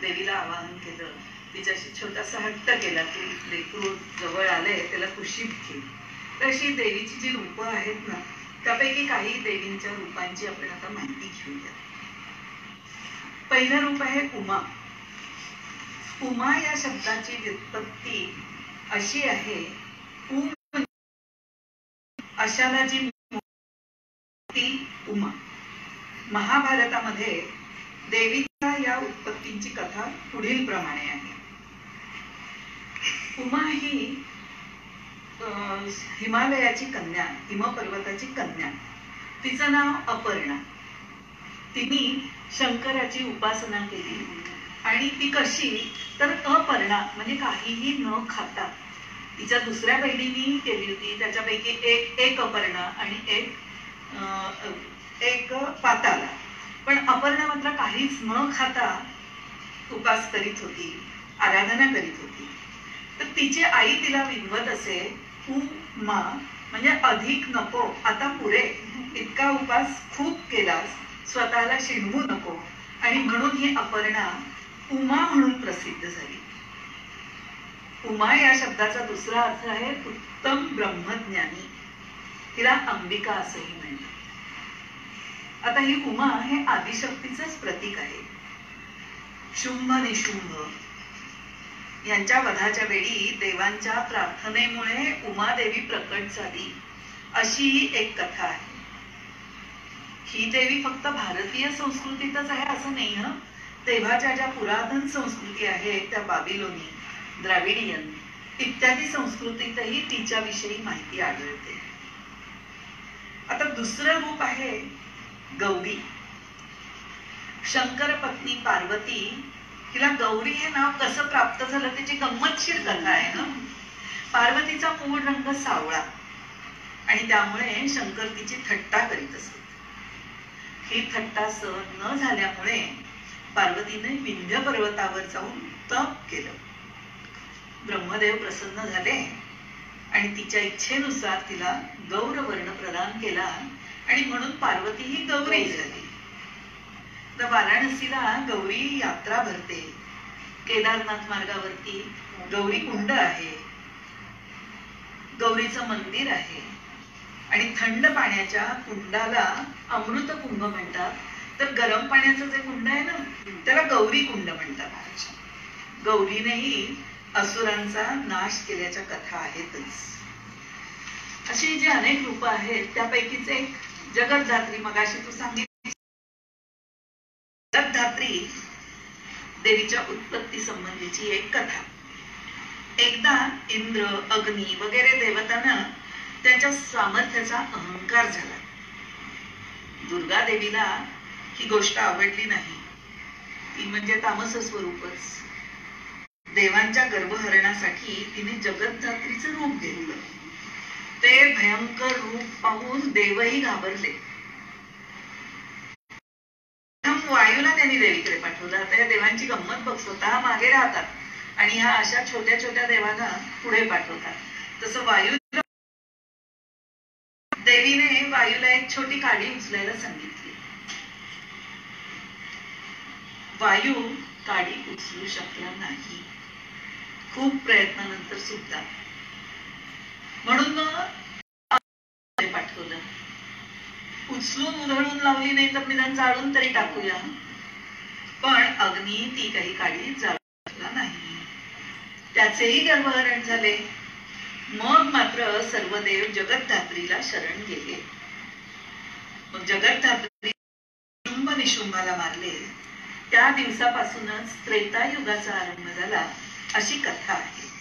देवीला आवाहन केलं, तिच्याशी छोटासा हट्ट केला की लेकरू जवळ आले त्याला कुशीत घे. तर अशी देवीची जी रूपं आहेत ना, त्यापैकी काही देवींच्या रूपांची आपण आता माहिती घेऊया. पहिलं रूप आहे उमा. उमा या शब्दाची व्युत्पत्ती अशी आहे, अशाला जी ती उमा. महाभारतामध्ये देवीच्या या उत्पत्तीची कथा पुढील प्रमाणे आहे. उमा ही हिमालयाची कन्या, हिमपर्वताची कन्या. तिचं नाव अपर्णा. तिने शंकराची उपासना केली आणि ती कशी तर अपर्णा म्हणजे काहीही न खाता. तिच्या दुसऱ्या बहिणींनी केली होती, त्याच्यापैकी एक अपर्णा आणि एक पाताला. पण अपर्णा मात्र काहीच न खाता उपास करीत होती, आराधना करीत होती. तर तिची आई तिला विनवत असे, उमा म्हणजे अधिक नको, आता पुरे, इतका उपास खूप केलास, स्वतःला शिणवू नको. आणि म्हणून ही अपर्णा उमा म्हणून प्रसिद्ध झाली. उमा या शब्दाचा दुसरा अर्थ आहे उत्तम ब्रह्मज्ञानी. तिला अंबिका असंही म्हणतात. आता ही उमा हे आदिशक्तीचंच प्रतीक आहे. शुंभ निशुंभ यांच्या वधाच्या वेळी देवांच्या प्रार्थनेमुळे उमादेवी प्रकट झाली, अशी ही एक कथा आहे. ही देवी फक्त भारतीय संस्कृतीतच आहे असं नाही हं. तेव्हाच्या ज्या पुरातन संस्कृती आहेत त्या बाबिलोनी, द्राविडियन इत्यादी संस्कृतीतही तिच्याविषयी माहिती आढळते. आता दुसरं रूप आहे गौरी. शंकर पत्नी पार्वती, तिला गौरी हे नाव कसं प्राप्त झालं त्याची गंमतशीर कथा आहे ना. पार्वतीचा मूळ रंग सावळा आणि त्यामुळे शंकर तिची थट्टा करीत असत. ही थट्टा सहन न झाल्यामुळे पार्वतीने विंध्य पर्वतावर जाऊन तप केलं. ब्रह्मदेव प्रसन्न झाले आणि तिच्या इच्छेनुसार तिला गौरवर्ण प्रदान केला आणि म्हणून पार्वती ही गौरी झाली. तर वाराणसीला गौरी यात्रा भरते. केदारनाथ मार्गावरती गौरी कुंड आहे, गौरीचं मंदिर आहे आणि थंड पाण्याच्या कुंडाला अमृत कुंभ म्हणतात. तर गरम पाण्याचं जे कुंड आहे ना त्याला गौरी कुंड म्हणतात. गौरीनेही असुरांचा नाश केल्याच्या कथा आहेतच. अशी जी अनेक रूप आहेत त्यापैकीच एक जगतधात्री. मगाशी तू सांगितली जगतधात्री देवीच्या उत्पत्ती संबंधीची एक कथा. एकदा इंद्र, अग्नी वगैरे देवतांना त्यांच्या सामर्थ्याचा अहंकार झाला. दुर्गा देवीला ही गोष्ट आवडली नाही. ती म्हणजे तामस स्वरूपच. देवांच्या गर्भहरणासाठी तिने जगतधात्रीचं रूप घेतलं. ते भयंकर रूप पाहून देवही घाबरले. वायूला त्यांनी देवीकडे पाठवलं. आता या देवांची गंमत बघ, स्वतः मागे राहतात आणि ह्या अशा छोट्या छोट्या देवांना पुढे पाठवतात. तसं वायू देवीने वायूला एक छोटी काडी उचलायला सांगितली. वायू काडी उचलू शकला नाही खूप प्रयत्नानंतर सुद्धा. म्हणून पाठवलं. उचलून उधळून लावली नाही तर निदान जाळून तरी टाकूया. पण अग्नी ती काही काडी जाळू शकला नाही. त्याचेही गर्भहरण झाले. मग मात्र सर्व देव जगतधात्रीला शरण गेले. मग जगतधात्री शुंभ निशुंभाला मारले. त्या दिवसापासूनच त्रेतायुगाचा आरंभ झाला अशी कथा आहे.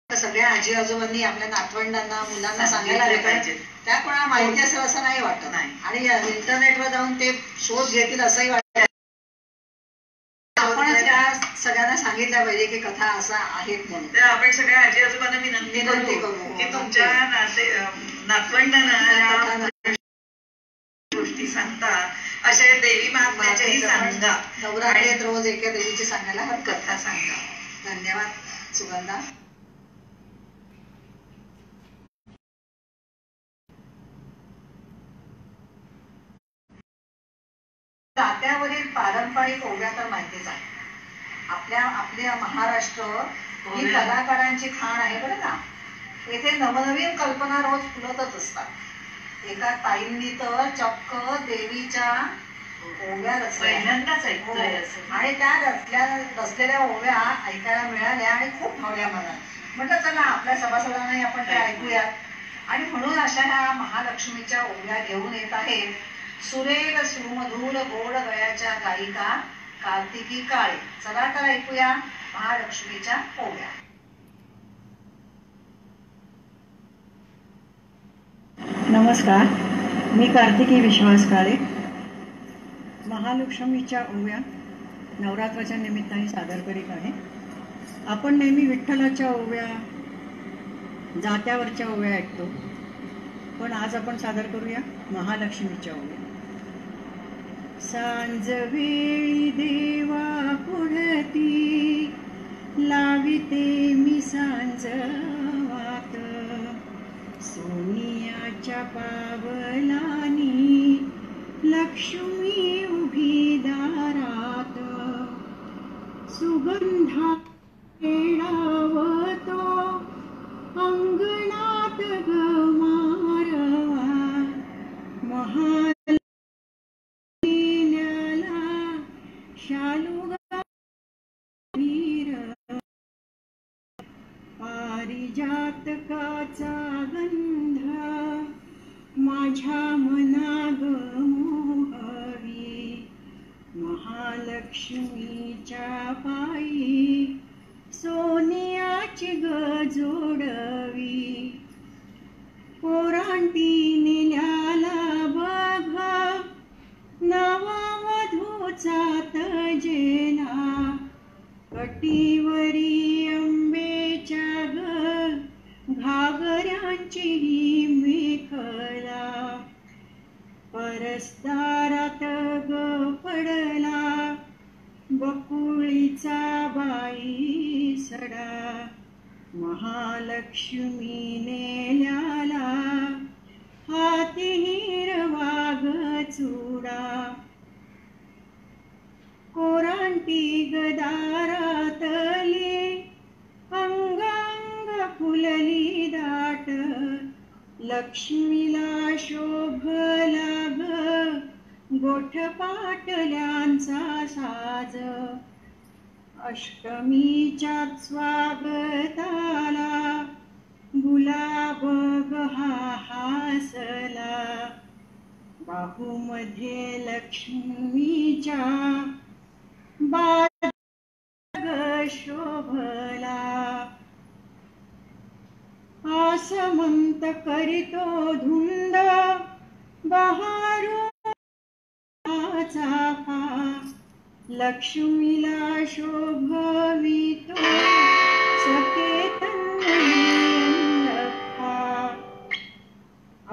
सगळ्या आजी आजोबांनी आपल्या नातवंडांना, मुलांना सांगायला पाहिजे. त्या कोणाला माहिती असेल असं नाही वाटत नाही. आणि इंटरनेटवर जाऊन ते शोध घेतील असंही वाटत. आपणच या सगळ्यांना सांगितलं पाहिजे की कथा असा आहेत म्हणून. तर आपण सगळ्या आजी आजोबांना विनंती करू की तुमच्या नातवंडांना गोष्टी सांगता अशा देवी महात्म्याच्याही सांगा. नवरात्रीत रोज एका देवीची सांगायला हरकत. कथा सांगा. धन्यवाद सुगंधा. जात्यावरील पारंपरिक ओव्या तर माहितीच आहे. आपल्या महाराष्ट्र ही कलाकारांची खाण आहे बरं का. येथे नवनवीन कल्पना रोज फुलतच असतात. एका ताईंनी तर चक्क देवीच्या ओव्या पहिल्यांदाच ऐकतोय असं. आणि त्या रचलेल्या ओव्या ऐकायला मिळाल्या आणि खूप भावल्या मला. म्हटलं चला आपल्या सभासदांनाही आपण त्या ऐकूयात. आणि म्हणून अशा ह्या महालक्ष्मीच्या ओव्या घेऊन येत आहेत सुरेल सुमधुर गोड गळ्याच्या गायिका कार्तिकी काळे. चला तर ऐकूया महालक्ष्मीच्या ओव्या. नमस्कार, मी कार्तिकी विश्वास काळे. महालक्ष्मीच्या ओव्या नवरात्राच्या निमित्ताने सादर करीत आहे. आपण नेहमी विठ्ठलाच्या ओव्या, जात्यावरच्या ओव्या ऐकतो, पण आज आपण सादर करूया महालक्ष्मीच्या ओव्या. सांज वेळी देवा पुढती लाविते मी सांज वात, सोनियाच्या पावलानी लक्ष्मी उभी दारात, सुगंधा खेळावतो अंगणात गमारवा, महालक्ष्मीला शालुगा वीर, पारिजातकाचा गंध माझ्या मनाग मोहवी, महालक्ष्मीच्या पायी सोनियाची गजोडवी, पोरांटी नेल्याला बघा नववधूचा तजेला, कटीवरी अंबेच्या घागऱ्यांची मेखला, परस्तारात पडला बकुळीचा बाई सडा, महालक्ष्मी नेल्याला हाती हिरवा चुडा, कोरांटी गदारातली अंगांग फुलली दाट, लक्ष्मीला शोभला गोठ पाटल्यांचा साज, अष्टमीच्या स्वागताला गुलाब हासला, बाहूमध्ये लक्ष्मीच्या बाग शोभला, आसमंत करीतो धुंद बहारू चाफा, लक्ष्मीला शोभवितो सकेतन लखा,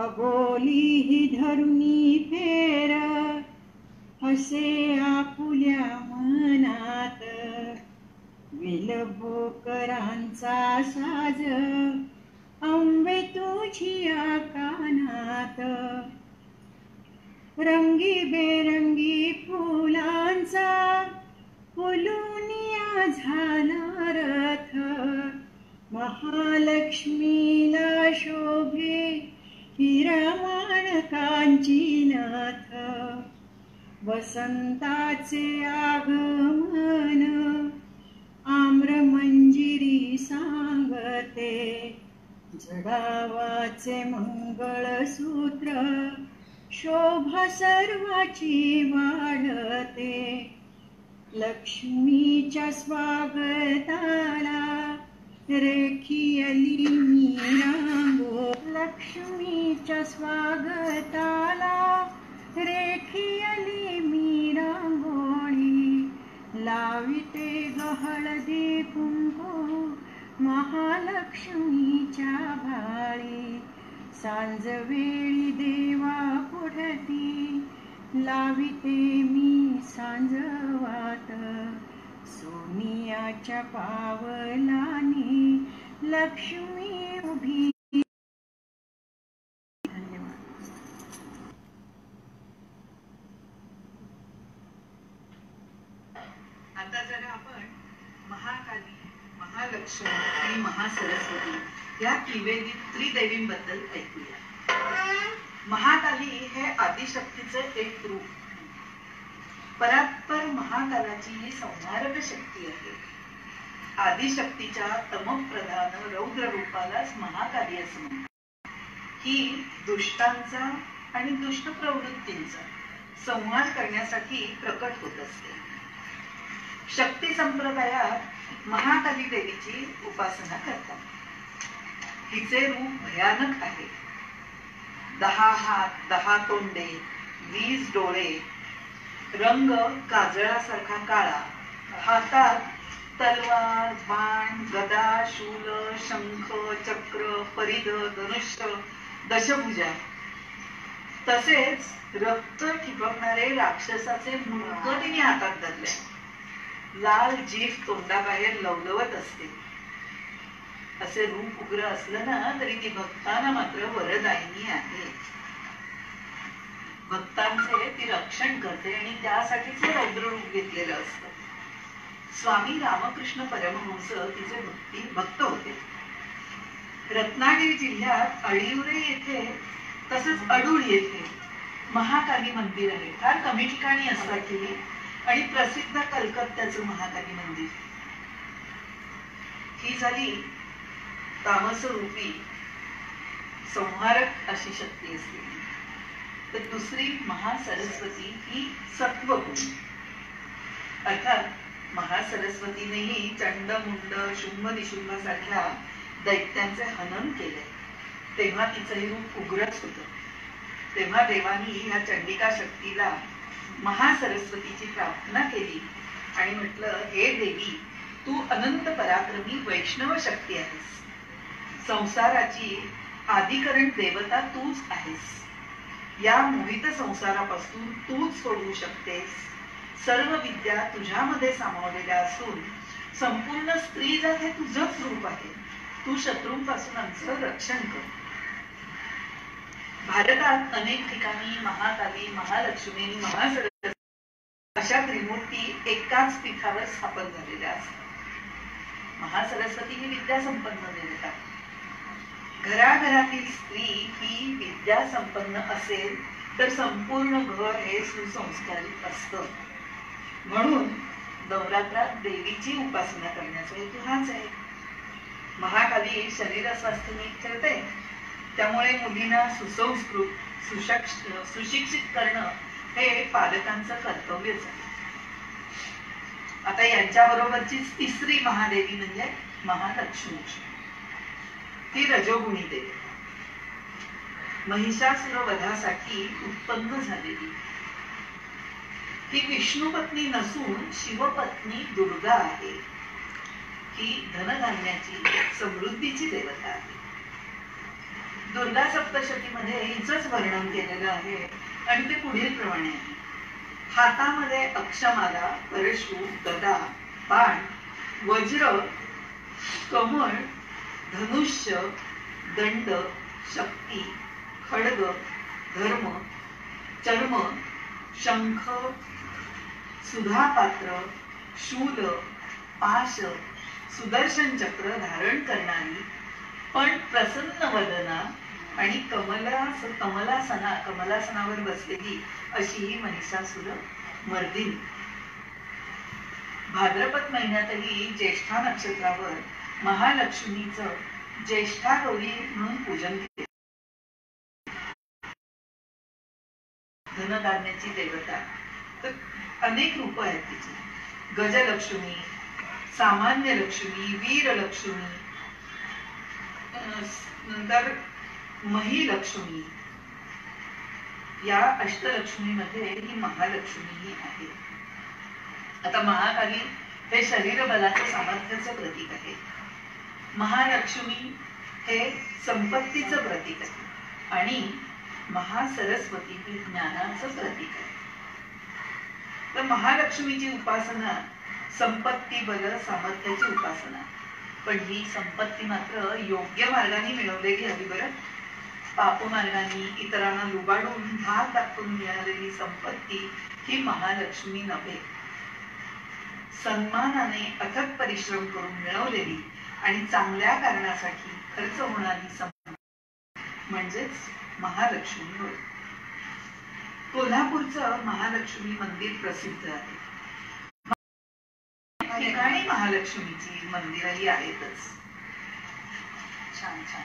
अबोली ही धरुणी फेर हसे आपुल्या मनात, विलबोकरांचा साज अंबे तुझिया कानात, रंगीबेरंगी फुलांचा फुलुनिया झाला रथ, महालक्ष्मीला शोभे हिरमाणकांची नथ, वसंताचे आगमन आम्रमंजिरी सांगते, जडावाचे मंगळसूत्र शोभा सर्वाची वाढते, लक्ष्मीच्या स्वागताला रेखियली मी रांगो, लक्ष्मीच्या स्वागताला रेखियली मी रांगोळी, लाविते हळदी कुंकू महालक्ष्मीच्या भाळी, सांजवेळी देवा पुढती लाविते मी सांजवात, सोनियाच्या पावलानी लक्ष्मी उभी. धन्यवाद. आता जरा आपण महाकाली, महालक्ष्मी आणि महासरस्वती या त्रिवेदी त्रिदेवींबद्दल ऐकूया. महाकाली हे आदिशक्तीचं एक रूप. परात्पर महाकालाची ही संहारक शक्ती आहे. आदिशक्तीच्या तमप्रधान रौद्र रूपालाच महाकाली असं म्हणतात. ही दुष्टांचा आणि दुष्ट प्रवृत्तींचा संहार करण्यासाठी प्रकट होत असते. शक्ती संप्रदायात महाकाली देवीची उपासना करतात. हिचे रूप भयानक आहे. 10 हात, 10 तोंडे, 20 डोळे, रंग काजळासारखा काळा, हातात तलवार, बाण, गदा, शूल, शंख, चक्र, परिध, धनुष्य, दशभुजा, तसेच रक्त ठिबकणारे राक्षसाचे मुंडक तिने हातात धरले. लाल जीभ तोंडाबाहेर लवलवत असते. असे रूप उग्र असलं ना तरी ती भक्तांना मात्र वरदायिनी आहे. भक्तांचे ती रक्षण करते आणि त्यासाठीच रौद्र रूप घेतलेलं असतं. स्वामी रामकृष्ण परमहंस तिचे भक्त होते. रत्नागिरी जिल्ह्यात अडिवरे येथे तसंच अडूळ येथे महाकाली मंदिर आहे. फार कमी ठिकाणी असतात हे. आणि प्रसिद्ध कलकत्त्याचं महाकाली मंदिर. ही झाली तामसरूपी संहारक अशी शक्ती असते. तर दुसरी महासरस्वती ही सत्वगुण. अर्थात महासरस्वतीनेही चंड, मुंड, शुंभ, निशुंभासारख्या दैत्यांचे हनन केले. तेव्हा तिचंही रूप उग्रच होतं. तेव्हा देवानी ह्या चंडिका शक्तीला महासरस्वतीची प्रार्थना केली आणि म्हटलं, हे देवी, तू अनंत पराक्रमी वैष्णव शक्ती आहेस. संसाराची आदिकरण देवता तूच आहेस. या मोहित संसारापासून तूच सोडवू शकतेस. सर्व विद्या तुझ्यामध्ये सामावलेल्या असून संपूर्ण स्त्री जात हे तुझंच रूप आहे. तू शत्रूंपासून आमचं रक्षण कर. भारतात अनेक ठिकाणी महाकाली, महालक्ष्मी आणि महासरस्वती अशा त्रिमूर्ती एकाच पीठावर स्थापन झालेल्या असतात. महासरस्वती ही विद्या संपन्न देवता. घराघरातील स्त्री ही विद्या संपन्न असेल तर संपूर्ण घर हे सुसंस्कारित असतं. म्हणून नवरात्रात देवीची उपासना करण्याचा हेतू हाच आहे. महाकाली शरीर स्वास्थ्य नीट ठेवते. त्यामुळे मुलींना सुसंस्कृत, सुशिक्षित करणं हे पालकांचं कर्तव्यच आहे. आता यांच्याबरोबरचीच तिसरी महादेवी म्हणजे महालक्ष्मी. ती रजोगुणी देवी. महिषासुर वधासाठी उत्पन्न झालेली. ही विष्णू पत्नी नसून शिवपत्नी दुर्गा आहे. ही धनधान्याची, समृद्धीची देवता आहे. दुर्गा सप्तशतीमध्ये हिचंच वर्णन केलेलं आहे आणि ते पुढील प्रमाणे आहे. हातामध्ये अक्षमाला, परशु, गदा, बाण, वज्र, कमळ, धनुष्य, दंड, शक्ती, खड्ग, धर्म, चर्म, शंख, सुधापात्र, शूल, पाश, सुदर्शन चक्र धारण करणारी, पण प्रसन्न वदना आणि कमलासनावर बसलेली अशी ही महिषासुर मर्दिनी. भाद्रपद महिन्यातही ज्येष्ठा नक्षत्रावर महालक्ष्मीचं ज्येष्ठा गौरी म्हणून पूजन केले. धनधान्याची देवता. तर अनेक रूप आहेत तिची. गजलक्ष्मी, सामान्य लक्ष्मी, वीरलक्ष्मी, नंतर महिलक्ष्मी. या अष्टलक्ष्मीमध्ये ही महालक्ष्मी ही आहे. आता महाकाली हे शरीर बलाचं सामर्थ्याचं प्रतीक आहे. महालक्ष्मी हे संपत्तीचं प्रतीक आहे आणि महासरस्वती ही ज्ञानाचं प्रतीक आहे. तर महालक्ष्मीची उपासना संपत्ती, बल, सामर्थ्याची उपासना. पण ही संपत्ती मात्र योग्य मार्गाने मिळवलेली हवी बरं. पापमार्गाने इतरांना लुबाडून भाग दाखवून मिळालेली संपत्ती ही महालक्ष्मी नव्हे. सन्मानाने अथक परिश्रम करून मिळवलेली आणि चांगल्या कारणासाठी खर्च होणारी संपत्ती म्हणजेच महालक्ष्मी होय. कोल्हापूरचं महालक्ष्मी मंदिर प्रसिद्ध आहे. ठिकाणी महालक्ष्मीची मंदिरही आहेतच. छान छान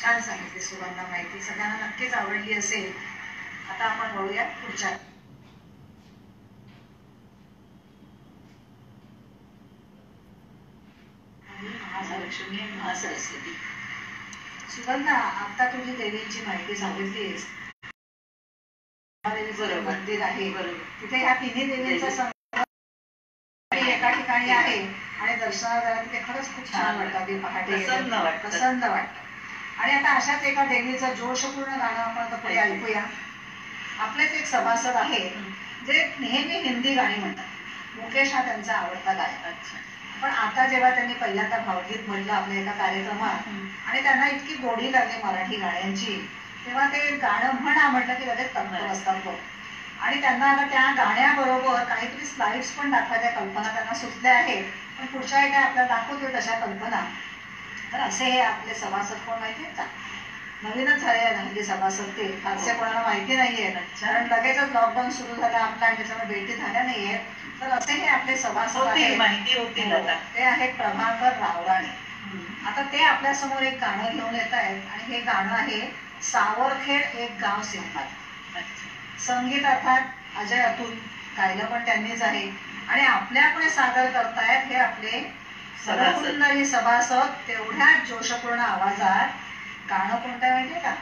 छान सांगितली सुवर्णा माहिती, सगळ्यांना नक्कीच आवडली असेल. आता आपण बघूया पुढच्या. महालक्ष्मी आणि महासरस्वती. सुवर्णा, आता तुझी देवींची माहिती सांगितलीस. देवीचं मंदिर आहे, तिथे ह्या तिन्ही देवींचा संगम एका ठिकाणी आहे आणि दर्शनाला जायला तिथे खरंच खूप छान वाटतं. पहाटे प्रसन्न वाटतं. आणि आता अशाच एका देवीचं जोशपूर्ण गाणं आपण आता पुढे ऐकूया. आपलेच एक सभासद आहे जे नेहमी हिंदी गाणी म्हणतात. मुकेश हा त्यांचा आवडता गायक. पण आता जेव्हा त्यांनी पहिल्यांदा भावगीत म्हणलं आपल्या एका कार्यक्रमात आणि त्यांना इतकी गोडी लागली मराठी गाण्यांची, तेव्हा ते गाणं म्हणा म्हटलं की लगेच तत्पर असतात बघ. आणि त्यांना आता त्या गाण्याबरोबर काहीतरी स्लाइड्स पण दाखवायच्या कल्पना त्यांना सुचल्या आहेत. पण पुढच्या वेळी आपल्याला दाखवतो तशा कल्पना. तर असे हे आपले सभासद कोण माहिती आहेत का? नवीनच झाले हल्ली सभासद ते, फारसे कोणाला माहिती नाहीये कारण लगेचच लॉकडाऊन सुरू झाला आपला आणि त्याच्यामुळे भेटी झाल्या नाहीये. तर असे हे आपले सभासद आहेत, माहिती होतील आता. ते आहेत प्रभाकर रावराणे. आता ते आपल्या समोर एक गाणं घेऊन येत आहेत आणि हे गाणं आहे सावरखेड एक गाव सिंहात. संगीत अर्थात अजय अतुल, गायलं पण त्यांनीच आहे आणि आपल्यापुढे सादर करतायत हे आपले सरकुंडली सभासद तेवढ्याच जोशपूर्ण आवाजात. गाणं कोणतं माहितीये का?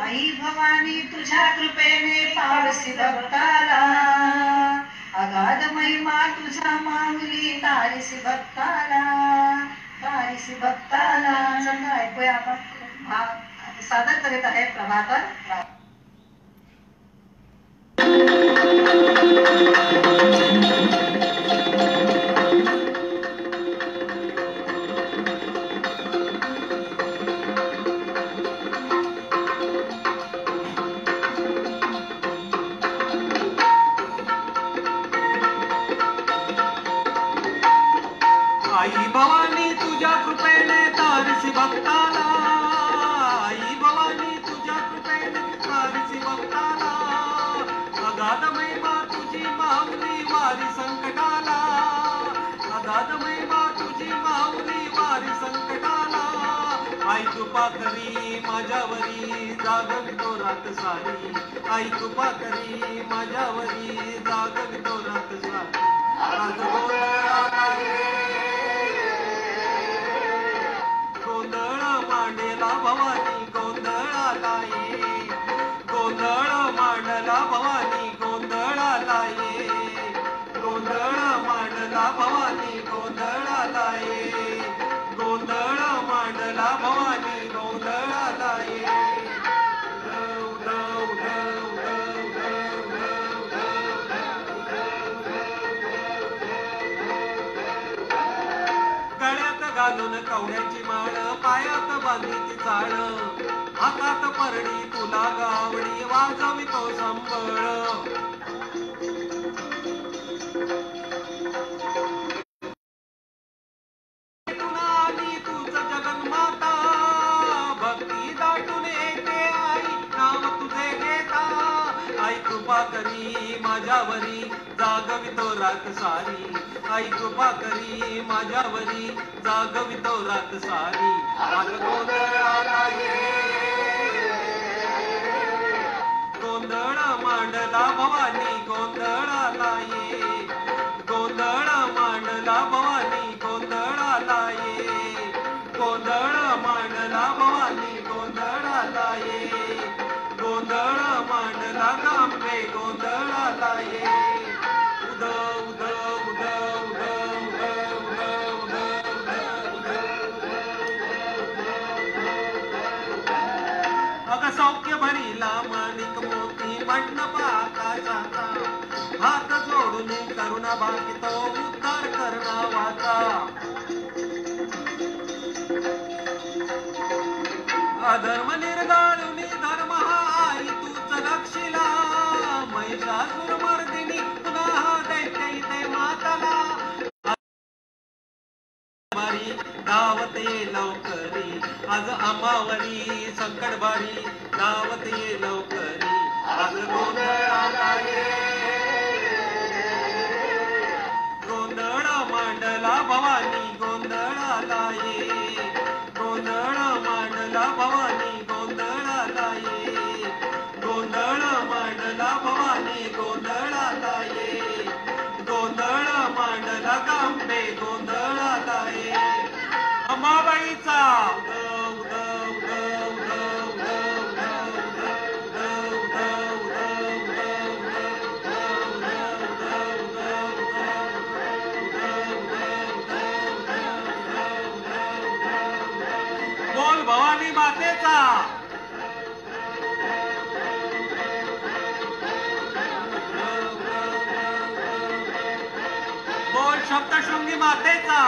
आई भवानी तुझ्या कृपेने पावसी भक्ताला, अगाध महिमा तुझ्या माऊली तारीसी भक्ताला, तारीसी भक्ताला. चला ऐकूया आपण. सादर करीत आहे प्रभाकर राव. आई भवानी तुझ्या कृपेने तारसी भक्ताला, आई भवानी तुझ्या कृपेने तारसी भक्ताला, अगाध महिमा तुझी माऊली वारी संकटाला, अगाध महिमा तुझी माऊली वारी संकटाला. आई कृपा करी माझ्यावरी जागवितो रात सारी, आई कृपा करी माझ्यावरी जागवितो रात सारी. गोंधळ मांडला भवानी गोंधळाला ये, गोंधळ मांडला भवानी गोंधळाला ये, गोंधळ मांडला भवानी गोंधळाला ये, गोंधळ मांडला भवानी गोंधळाला ये. गळ्यात घालून कवड्याची माळ, पायात बांधीची चाळ, हातात परडी तुला गावडी वाजवितो संबळ. आली तूच जगन्माता, भक्ती दाटून येते आई नाव तुझे घेता. आई कृपा करी माझ्यावरी जागवितो रात सारी, आई कृपा करी माझ्यावरी जागवितो रात सारी. गोंधळाला ये, गोंधळ मांडला भवानी गोंधळाला ये, गोंधळ मांडला भवानी गोंधळाला ये, गोंधळ मांडला भवानी गोंधळाला ये, गोंधळ मांडला गांबे गोंधळाला ये. उद उद उद उद उद उद अग सौख्य भरीला माणिक मोती मंडप आकाशाचा, हात जोडून करुणा बाकीतो उद्धार करणा वाचा. अधर्म निर्दाळून धर्म हा आई तूच रक्षिला, महिषासुर मर्दिनी पुन्हा दैत्य इथे माताला, म्हणावत ये लवकरी आज गोंधळाला ये. गोंधळ मांडला भवानी गोंधळाला ये. गोंधळ मांडला भवानी गोंधळाला ये. गोंधळ मांडला भवानी गोंधळाला ये. गोंधळ मांडला कांबे गोंधळाला ये. अंबाबाईचा बोल भवानी मातेचा. बोल सप्तशृंगी मातेचा.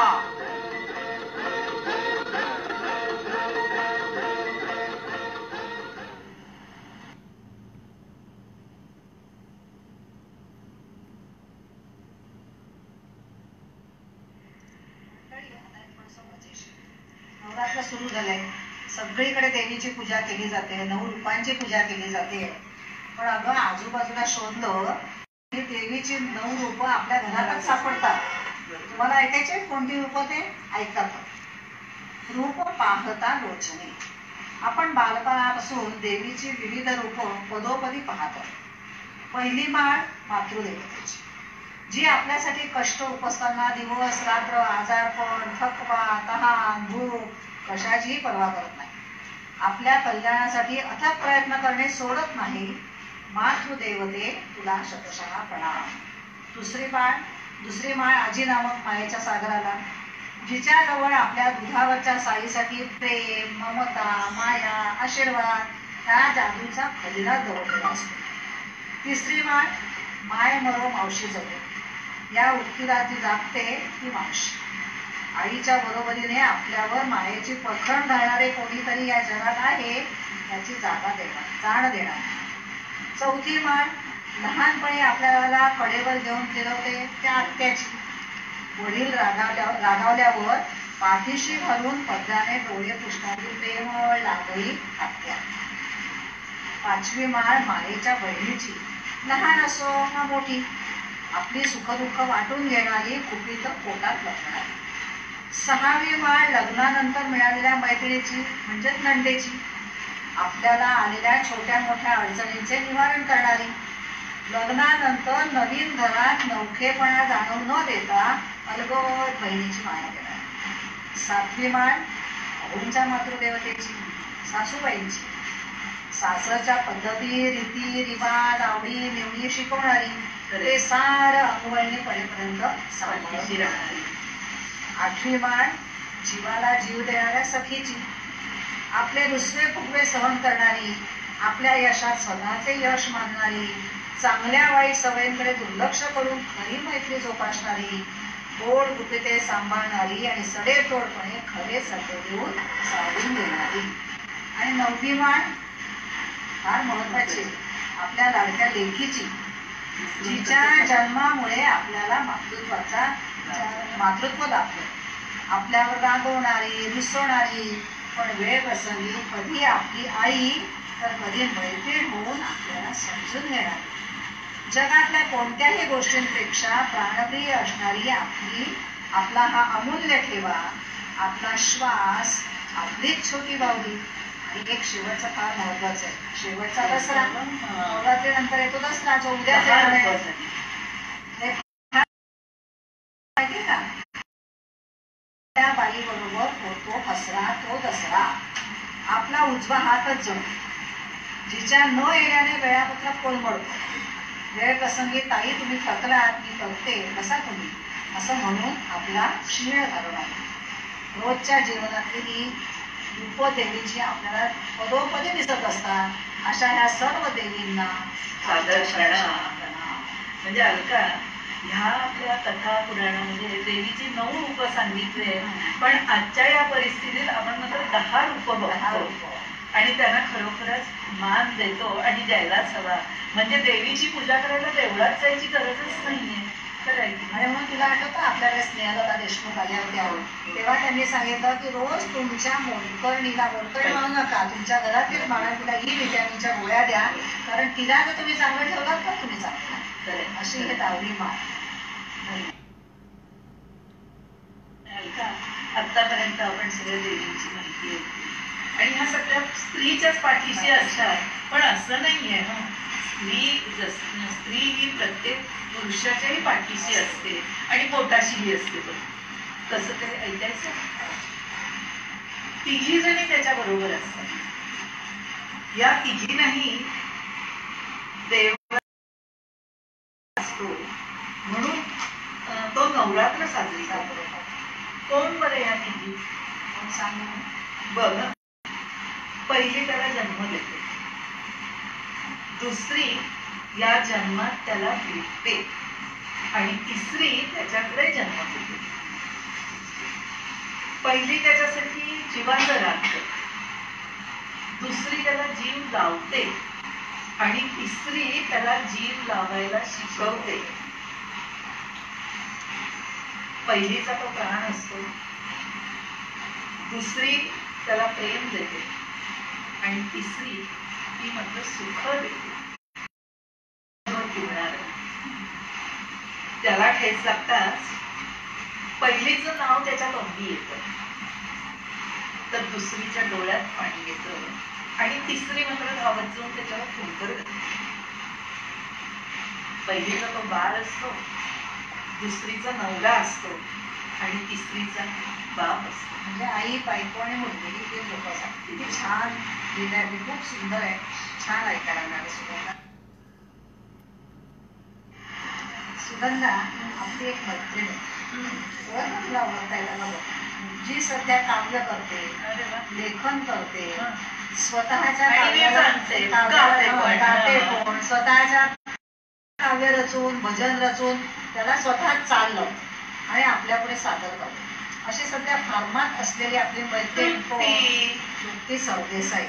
नवरात्र सुरू झालंय. सगळीकडे देवीची पूजा केली जाते, 9 रूपांची पूजा केली जाते. पण अगं आजूबाजूला शोधलं की देवीची 9 रूप आपल्या घरातच सापडतात. तुम्हाला ऐकायचे कोणती रूप ते ऐकतात. रूप पाहता लोचने. आपण बालपणापासून देवीची विविध रूप पदोपदी पाहतो. पहिली माळ मातृदेवतेची, जी आपल्यासाठी कष्ट उपसताना दिवस रात्र आजारपण थकवा तहान भूक कशाचीही पर्वा करत नाही. आपल्या कल्याणासाठी अथक प्रयत्न करणे सोडत नाही. मातृदेवते तुला शतशः प्रणाम. दुसरी माळ आजी नामक मायेच्या सागराला, जिच्या जवळ आपल्या दुधावरच्या साईसाठी प्रेम ममता माया आशीर्वाद ह्या जादूचा खजिना दडलेला असतो. तिसरी माळ माय मरो मावशी जगो. या उक्तीला ती जागते ती मावशी. आईच्या बरोबरीने आपल्यावर मायेची पखरण घालणारे कोणीतरी या जगात आहे याची जाण देणार. चौथी माळ लहानपणी आपल्याला कडेवर घेऊन फिरवते त्या आत्याची. वडील रागावल्यावर पाठीशी घालून पदराने डोळे पुसणारी प्रेमळ लागली आत्या. पाचवी माळ मायेच्या बहिणीची, लहान असो ना मोठी, आपली सुखदुःख वाटून घेणारी कुपित पोटात लपणारी. सहावी माळ लग्नानंतर मिळालेल्या मैत्रिणीची म्हणजेच नंदेची, आपल्याला आलेल्या छोट्या मोठ्या अडचणींचे निवारण करणारी. लग्नानंतर नवीन घरात नवखेपणा जाणवून न देता अलगद बहिणीची माया देणारी. सातवी माळ भाऊंच्या मातृदेवतेची, सासूबाईंची. सासरच्या पद्धती रीती रिवाज आवडी निवडी शिकवणारी, ते सार अंगवळणी पडेपर्यंत सांभाळून राहणारी. आठवी माळ जीवाला जीव देणाऱ्या सखीची, आपले दुसरे फुगवे सहन करणारी, आपल्या यशात स्वतःचे यश मानणारी, चांगल्या वाईट सवयींकडे दुर्लक्ष करून खरी मैत्री जोपासणारी, गोड गुपिते सांभाळणारी आणि सडेतोडपणे खरे सत्य देऊन सावरून देणारी. आणि नववी माळ फार महत्वाची, आपल्या लाडक्या लेकीची, जिच्या जन्मामुळे आपल्याला मातृत्व लाभलं. आपल्यावर रागवणारी रुसवणारी, पण वेळ प्रसंगी कधी आपली आई तर कधी मैत्रीण होऊन आपल्याला समजून घेणारी. जगातल्या कोणत्याही गोष्टींपेक्षा प्राणप्रिय असणारी आपला हा अमूल्य ठेवा, आपला श्वास, आपलीच छोटी बाहुली. आणि एक शेवटचा फार महत्वाचं आहे, शेवटचा दसरा. नवरात्रीनंतर येतो दसरा, जो उद्याच माहिती का. त्या बाई बरोबर होतो हसरा तो दसरा. आपला उजवा हातच जणू, जिच्या न येण्याने वेळापत्रक कोलमडतो. वेळ प्रसंगी ताई तुम्ही थकलात मी करते बसा तुम्ही असं म्हणून आपला शिळ घालून आहे. रोजच्या जीवनातली ही रूप देवीची आपल्याला पदोपदी दिसत असतात. अशा ह्या सर्व देवींना सादर प्रणाम. म्हणजे अलका, ह्या आपल्या कथा पुराणामध्ये देवीची 9 रूप सांगितले, पण आजच्या या परिस्थितीत आपण मात्र 10 रूप बघतो आणि त्यांना खरोखरच मान देतो आणि द्यायलाच हवा. म्हणजे देवीची पूजा करायला देवळात जायची गरजच नाहीये. आणि म्हणून तुला आठवतं आपल्याकडे स्नेहलता देशमुख आल्या होत्या तेव्हा त्यांनी सांगितलं की रोज तुमच्या मोलकरणीला मोलकरणी म्हणू नका, तुमच्या घरातील बाळांना ई विटॅमिनच्या गोळ्या द्या, कारण तिला जर तुम्ही चांगलं ठेवलात तर तुम्ही चांगलं. अशी हे दावरी माळ. आतापर्यंत आपण सगळ्या देवींची माहिती होती आणि ह्या सगळ्या स्त्रीच्याच पाठीशी असतात, पण असं नाहीये ना. स्त्री ही प्रत्येक पुरुषाच्याही पाठीशी असते आणि पोटाशीही असते. तसं काही ऐकायचं. तिघी जणी त्याच्या बरोबर असतात. या तिघी नाही देव असतो म्हणून तो नवरात्र साजरी करतो. कोण बरं या तिघी सांग बघ. पहिली त्याला जन्म देते, दुसरी या जन्मात त्याला भेटते आणि तिसरी त्याच्याकडे जन्म देते. पहिली त्याच्यासाठी जीवाचं राखते, दुसरी त्याला जीव लावते आणि तिसरी त्याला जीव लावायला शिकवते. पहिलीचा तो प्राण असतो, दुसरी त्याला प्रेम देते आणि तिसरी ती मात्र सुख देते. त्याला ठेच लागताच पहिलीचं नाव त्याच्या तोंडी येतं, तर दुसरीच्या डोळ्यात पाणी येतं आणि तिसरी मात्र धावत जाऊन त्याच्यावर फुंकर देते. पहिलीचा तो बाळ असतो, दुसरीचा नवरा असतो आणि तिसरीचा बाप असतो. म्हणजे आई, बायको आणि मुलगी ते लोक असतात. किती छान लिहिलंय, खूप सुंदर आहे, छान ऐकायला मिळालं. सुगंधा आपली एक मैत्रीण आहे, तुला ओळखायला नको, जी सध्या काव्य करते, लेखन करते, स्वतःच्या स्वतःच्या काव्य रचून, भजन रचून त्याला स्वतः चाल लावते आणि आपल्यापुढे सादर करते. अशी सध्या फार्मात असलेली आपली मैत्रीण तृप्ती सरदेसाई.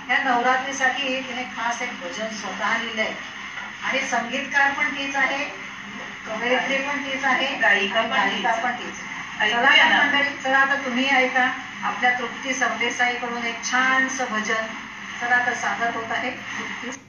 या नवरात्रीसाठी तिने खास एक भजन स्वतः लिहिलंय आणि संगीतकार पण तीच आहे, कवयित्री पण तीच आहे, गायिका पण तीच. चला आता तुम्ही ऐका आपल्या तृप्ती सरदेसाई कडून एक छानसं भजन. चला आता सादर होत आहे तृप्ती.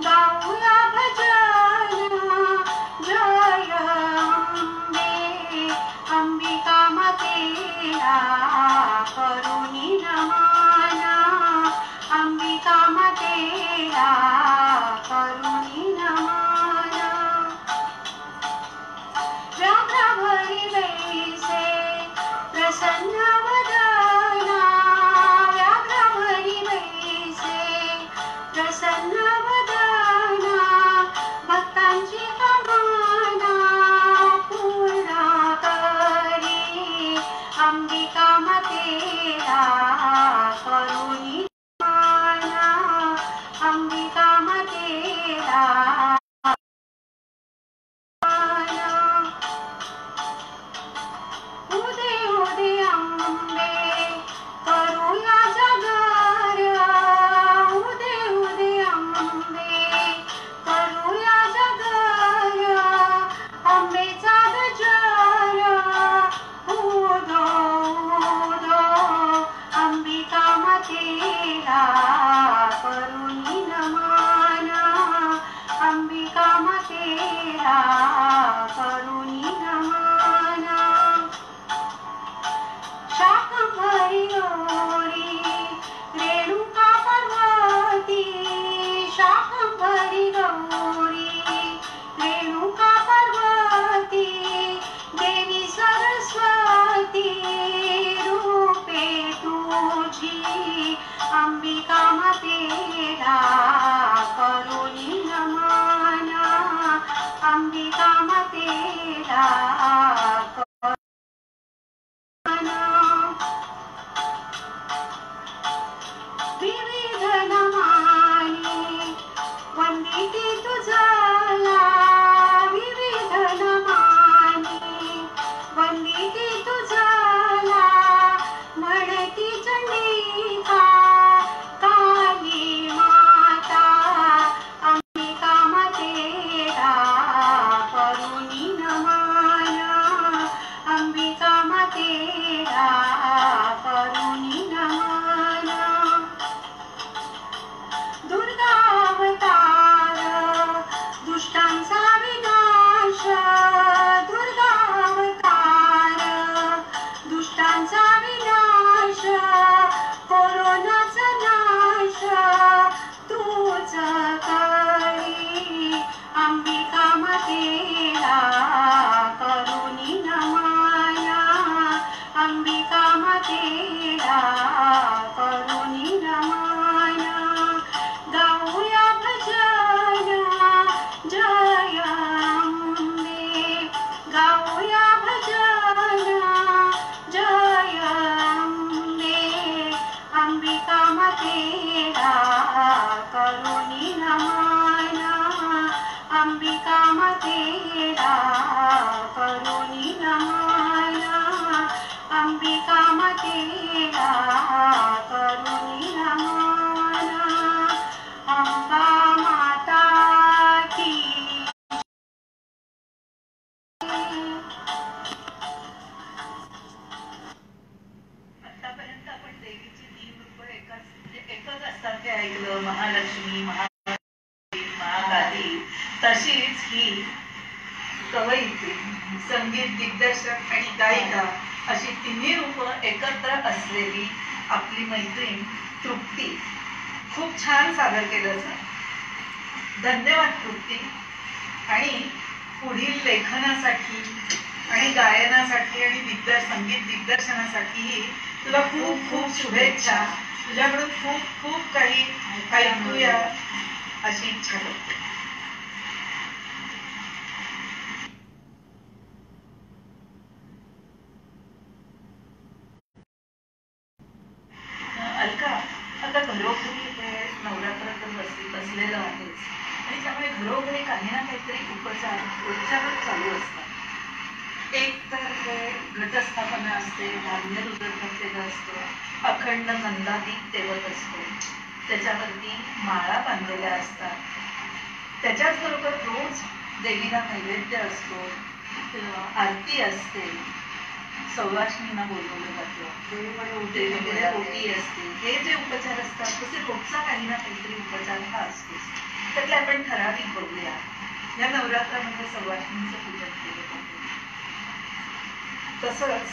गा अंबिका मातेला विविध नमानी वंदिते तुझला विविध नमानी वंदिते तुझला म्हणती चंडिका काली माता अंबिका मातेला करुणी नमन अंबिका मातेला करुणी नमन दुर्गावतार दुष्टांचा विनाश दुर्गावतार दुष्टांचा विनाश कोरोनाचा नाश तूच करी अंबिका मातेला करुणी नमन अंबिका मातेला करुणी नमन गाऊया भजन जय अंबे गाऊया भजन जय अंबे अंबिका मातेला करुणी नमन अंबिका मातेला करुणी नमन अंबिका मातेला करुणी नमन अंबा माता की आतापर्यंत आपण देवीची 3 रूप एकच असतात ते ऐकलं. महालक्ष्मी महाकाली. तशीच ही कवयित्री संगीत दिग्दर्शक आणि गायिका अशी 3 रूप एकत्र असलेली आपली मैत्रीण तृप्ती खूप छान सादर केलं सर. धन्यवाद तृप्ती. आणि पुढील लेखनासाठी आणि गायनासाठी आणि संगीत दिग्दर्शनासाठी तुला खूप खूप शुभेच्छा. तुझ्याकडून खूप खूप काही ऐकूया अशी इच्छा करते. अलका, आता घरोघरी हे नवरात्र तर बसलेलं आहेच आणि त्यामुळे घरोघरी काही ना काहीतरी उपचार चालू असतात. एक तर हे घटस्थापना असते, धान्य रुद्रतेलं असतं, अखंड नंदादीप तेवत असतो, त्याच्यावरती माळा बांधलेल्या असतात. त्याच्याच बरोबर रोज देवीला नैवेद्य असतो, आरती असते, सवाष्णींना बोलवलं जातं, देवीला ओटी असते. हे जे उपचार असतात तसे रोजचा काही ना काहीतरी उपचार हा असतोच. त्यातले आपण ठराविक बघूया. या नवरात्रामध्ये सवाष्णींचं पूजन केलं जातं. तसंच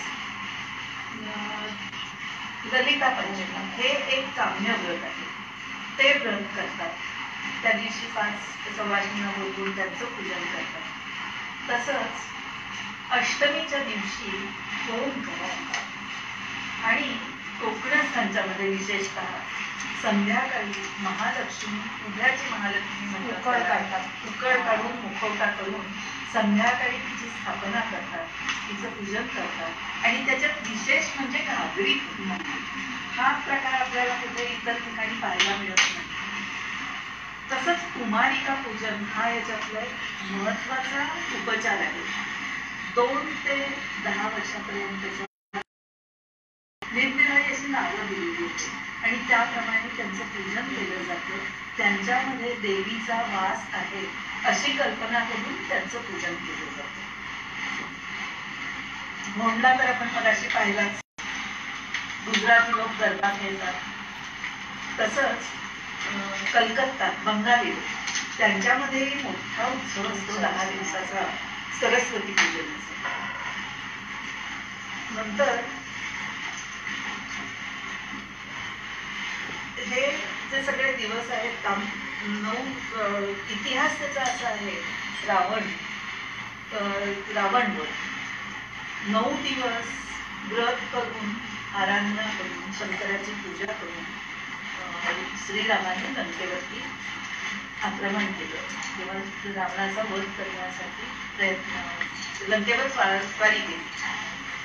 ललिता पंचमी हे एक काम्य व्रत आहे. ते व्रत करतात. त्या दिवशी 5 सवाष्णींना बोलवून त्यांचं पूजन करतात. तसंच अष्टमीच्या दिवशी होम करतात. आणि कोकणस्थांच्यामध्ये विशेषतः संध्याकाळी महालक्ष्मी उभ्याची महालक्ष्मी उकळ काढतात. उकळ काढून मुखवटा करून संध्याकाळी तिची स्थापना करतात, तिचं पूजन करतात. आणि त्याच्यात विशेष म्हणजे घागरी पूजन. हा प्रकार आपल्याला कुठे इतर ठिकाणी पाहायला मिळत नाही. तसंच कुमारिका पूजन हा याच्यातला एक महत्वाचा उपचार आहे. 2 ते 10 वर्षापर्यंत निरनिराळी अशी नावं दिलेली होती आणि त्याप्रमाणे त्यांचं पूजन केलं जातं. त्यांच्यामध्ये देवीचा वास आहे अशी कल्पना करून त्यांचं पूजन केलं जातं. भोंडला तर आपण मगाशी पाहिलाच. गुजराती लोक गरबा खेळतात. तसंच कलकत्ता बंगाली त्यांच्यामध्येही मोठा उत्सव असतो 10 दिवसाचा सरस्वती पूजनाचा. नंतर हे जे सगळे दिवस आहेत 9 इतिहास त्याचा असा आहे. रावणवर 9 दिवस व्रत करून आराधना करून शंकराची पूजा करून श्रीरामाने लंकेवरती आक्रमण केलं तेव्हा रावणाचा वध करण्यासाठी प्रयत्न लंकेवर स्वारी केली.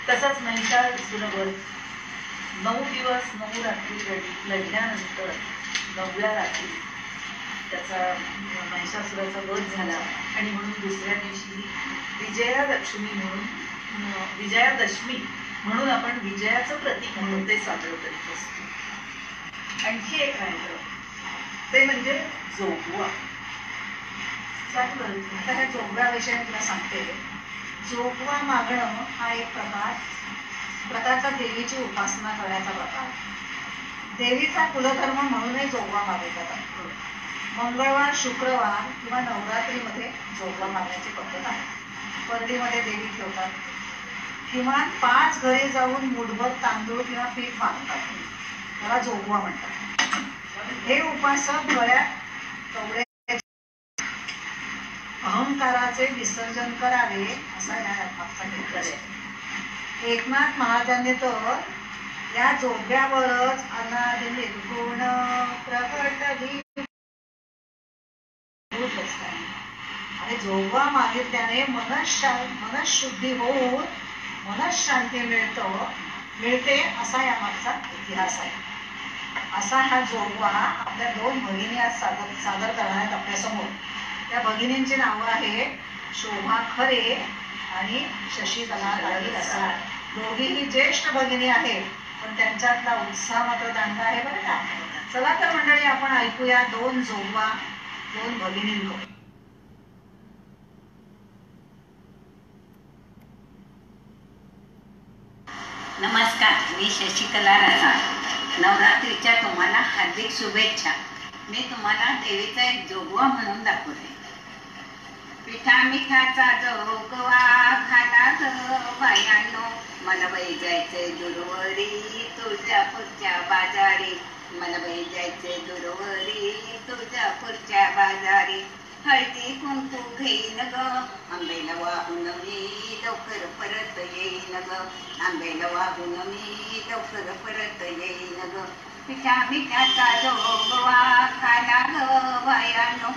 तसंच महिषासुरवध 9 दिवस 9 रात्री लढल्यानंतर 9व्या रात्री त्याचा महिषासुराचा वध झाला आणि म्हणून दुसऱ्या दिवशी विजयादशमी म्हणून आपण विजयाचं प्रतीक म्हणून ते साजरं करीत असतो. आणखी एक राहिलं ते म्हणजे जोगवा. आता ह्या जोगव्याविषयी तुला सांगते. जोगवा मागणं हा एक प्रकारचा देवीची उपासना करण्याचा प्रकार. देवीचा कुलधर्म म्हणूनही जोगवा मागितला जातो. मंगळवार, शुक्रवार किंवा नवरात्रीमध्ये जोगवा मागण्याची पद्धत आहे. परडीमध्ये देवी ठेवतात. किमान 5 घरे जाऊन मुठभर तांदूळ किंवा पीठ मागतात. त्याला जोगवा म्हणतात. हे उपासक गळ्यात कवडे अहंकाराचे विसर्जन करावे असा या मागचा हेतू आहे. एकनाथ महाराजांनी तर या जोगव्यावरच अनादि निर्गुण प्रकट आणि जोगवा मागितल्याने मनःशुद्धी होऊन मनःशांती मिळते असा या मागचा इतिहास आहे. असा हा जोगवा आपल्या 2 भगिनी आज सादर करणार आहेत आपल्यासमोर. त्या भगिनींची नावं आहेत शोभा खरे आणि शशिकला रसाळ. दोघीही ज्येष्ठ भगिनी आहेत पण त्यांच्यातला उत्साह मात्र दांडगा आहे बरं का. चला तर मंडळी आपण ऐकूया 2 जोगवा 2 भगिनींकडून. नमस्कार, मी शशिकला रसाळ. नवरात्रीच्या तुम्हाला हार्दिक शुभेच्छा. मी तुम्हाला देवीचा एक जोगवा म्हणून दाखवते. पिठा मिठाचा जोगवा घाला ग बायांनो, मला बाई जायचंय दूरवरी तुळजापूरच्या बाजारी. मला बाई जायचंय दूरवरी तुळजापूरच्या बाजारी. हळदी कुंकू घेईन ग आंब्याला वाहून मी लवकर परत येईन ग. आंब्याला वाहून मी लवकर परत येईन ग. पिठा मिठाचा जोगवा खाला ग बायांनो,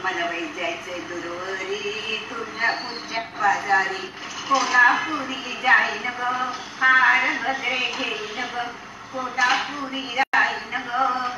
मला बाई जायचंय दूरवरी तुळजापूरच्या बाजारी. कोल्हापुरी जाईन ग हार गजरे घेईन ग. कोल्हापुरी जाईन ग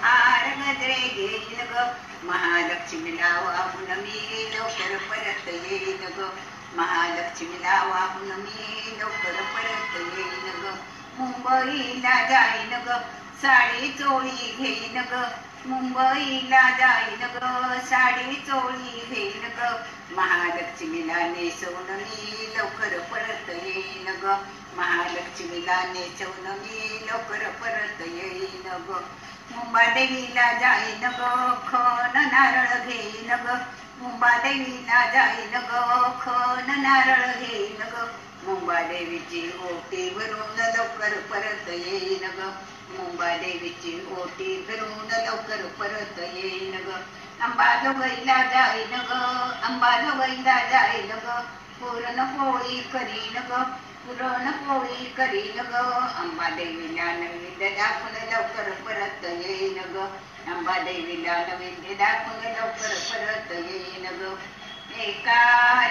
हार गजरे घेईन ग. महालक्ष्मीला वाहून मी लवकर परत येईन ग. महालक्ष्मीला वाहून मी लवकर परत येईन ग. मुंबईला जाईन ग साडी चोळी घेईन ग. मुंबईला जाईन ग साडी चोळी घेईन ग. महालक्ष्मीला नेसवून मी लवकर परत येईन ग. महालक्ष्मीला नेसवून मी लवकर परत येईन ग. मुंबादेवीला जाईन ग खण नारळ घेईन ग. मुंबादेवीला जाईन ग खण नारळ घेईन ग. मुंबादेवीची ओटी भरून लवकर परत येईन ग. मुंबादेवीची ओटी भरून लवकर परत येईन ग. अंबाजोगाईला जाईन ग अंबाजोगाईला जाईन ग. पुरणपोळी करीन ग पुरणपोळी करीन ग. अंबादेवीला नैवेद्य दाखवून लवकर परत येईन ग. अंबादेवीला नैवेद्य दाखवून लवकर परत येईन ग. एका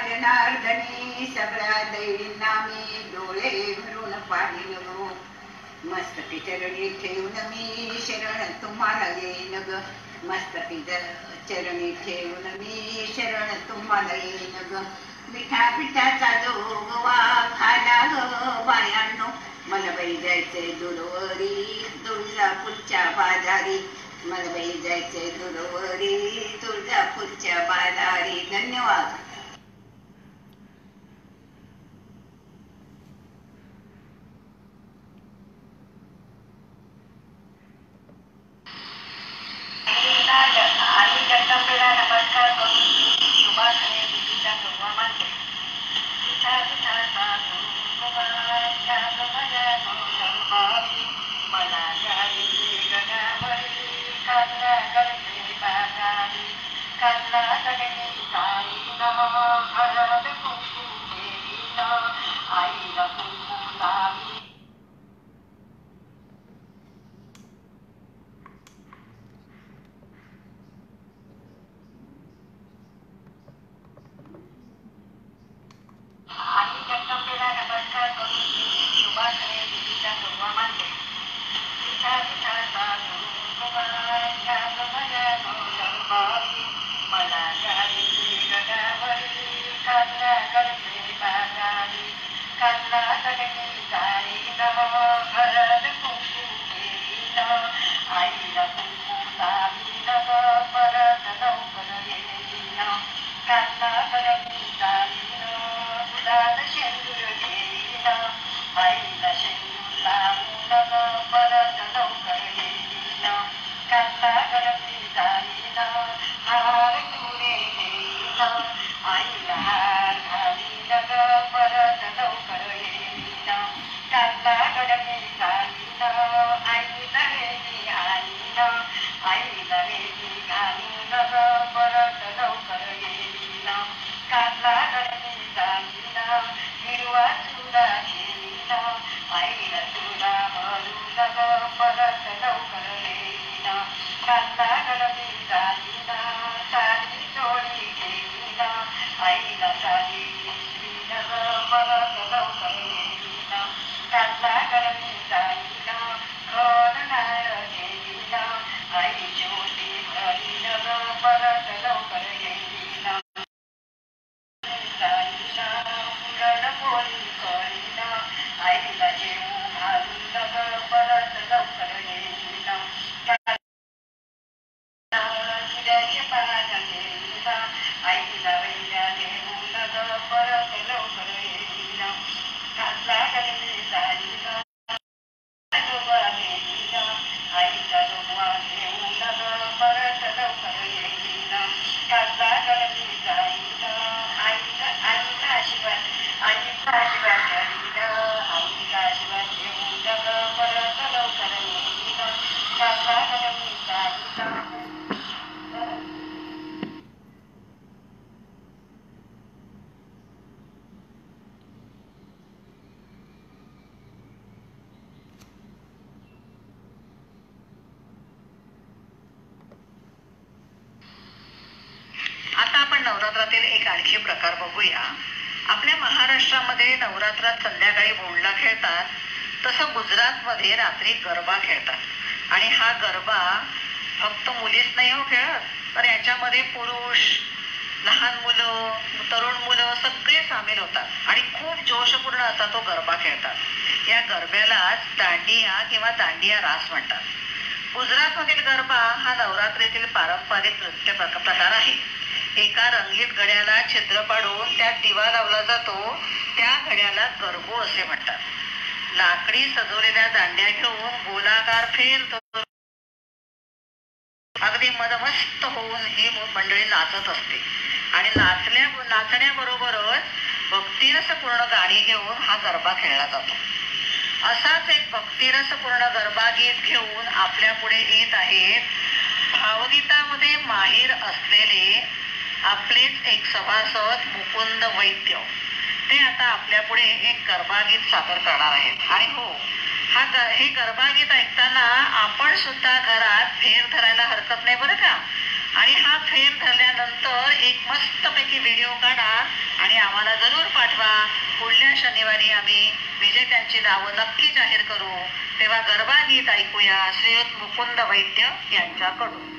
जनार्दनी सगळ्या देवींना मी डोळे भरून पाहिन ग. मस्तकी चरणी ठेवून मी शरण तुम्हाला येईन ग. मस्तकी चरणी ठेवून मी शरण तुम्हाला येईन ग. मिठा पिठाचा जोगवा खाला ग बायांनो, मला बाई जायचंय दूरवरी तुळजापूरच्या बाजारी. मला बाई जायचंय दूरवरी तुळजापूरच्या बाजारी. धन्यवाद. आणि जगदंबेला नमस्कार करून सुभाषने देवीचा जोगवा मानते. पिठा पिठाचा जोगवा मला जायचे गणावरी. काढला गडते बाजारी काढला गडते साई गडगी जाईन हळद कुंकू घेईन आईला कुंकू लावीन परत लवकर येईन कांदा गडगी जाईन गुलाल शेंदूर घेईन आईला शेंदूर लावून परत लवकर येईन कांदा गडगी जाईन हार तुरे घेईन आईला हार घालीन परत लवकर येईन कांदा गडगी जाईन आईला रेगी आणीन आईला रेगी घालीन परत लवकर येईन कांदा गडगी जाईन हिरवा चुडा घेईन आईला चुडा भरून परत लवकर येईन कांदा गडगी जाईन साडी चोळी घेईन आईला साडी नेसवीन परत लवकर येईन कांदा गडगी जाईन खण नाळ घेईन आई ज्योती भरीन परत लवकर येईन जाईन पुरणपोळी करीन आईला जेवू घालून परत लवकर येईन हिऱ्याचे पान घेईन आईला वैल्या देऊन परत लवकर येईन कांदा गडगी जाईन जोगवा घेईन आईचा जोगवा घेऊन परत लवकर येईन कांदा गडगी जाईन आईला आशीर्वाद करीन आईला आशीर्वाद घेऊन परत लवकर येईन कांदा गडगी जाईन आता आपण नवरात्रातील एक आणखी प्रकार बघूया. आपल्या महाराष्ट्रामध्ये नवरात्रात संध्याकाळी भोंडला खेळतात, तसं गुजरातमध्ये रात्री गरबा खेळतात. आणि हा गरबा फक्त मुलीच नाही हो खेळत, तर याच्यामध्ये पुरुष, लहान मुलं, तरुण मुलं सगळे सामील होतात आणि खूप जोशपूर्ण असा तो गरबा खेळतात. या गरब्यालाच दांडिया किंवा दांडिया रास म्हणतात. गुजरातमधील गरबा हा नवरात्रीतील पारंपरिक नृत्य प्रकार आहे. एका रंगीत घड्याला छिद्र पाडून त्यात दिवा लावला जातो, त्या घड्याला गरबो असे म्हणतात. लाकडी सजवलेल्या दांड्या घेऊन गोलाकार फेरतो. अगदी मदमस्त होऊन ही मंडळी नाचत असते आणि नाचण्याबरोबरच भक्तिरसपूर्ण गाणी घेऊन हा गरबा खेळला जातो. असाच एक भक्तिरसपूर्ण गरबा गीत घेऊन आपल्या पुढे येत आहेत भावगीतामध्ये माहीर असलेले आपलेच एक सभासद मुकुंद वैद्य. ते आता आपल्या पुढे एक गरबा गीत सादर करणार आहेत. आणि हो, हे गरबा गीत ऐकताना आपण सुद्धा घरात फेर धरायला हरकत नाही बरं का. आणि हा फेर धरल्यानंतर एक मस्तपैकी व्हिडिओ काढा आणि आम्हाला जरूर पाठवा. पुढल्या शनिवारी आम्ही विजेत्यांची नावं नक्की जाहीर करू. तेव्हा गरबा गीत ऐकूया श्रीयुत मुकुंद वैद्य यांच्याकडून.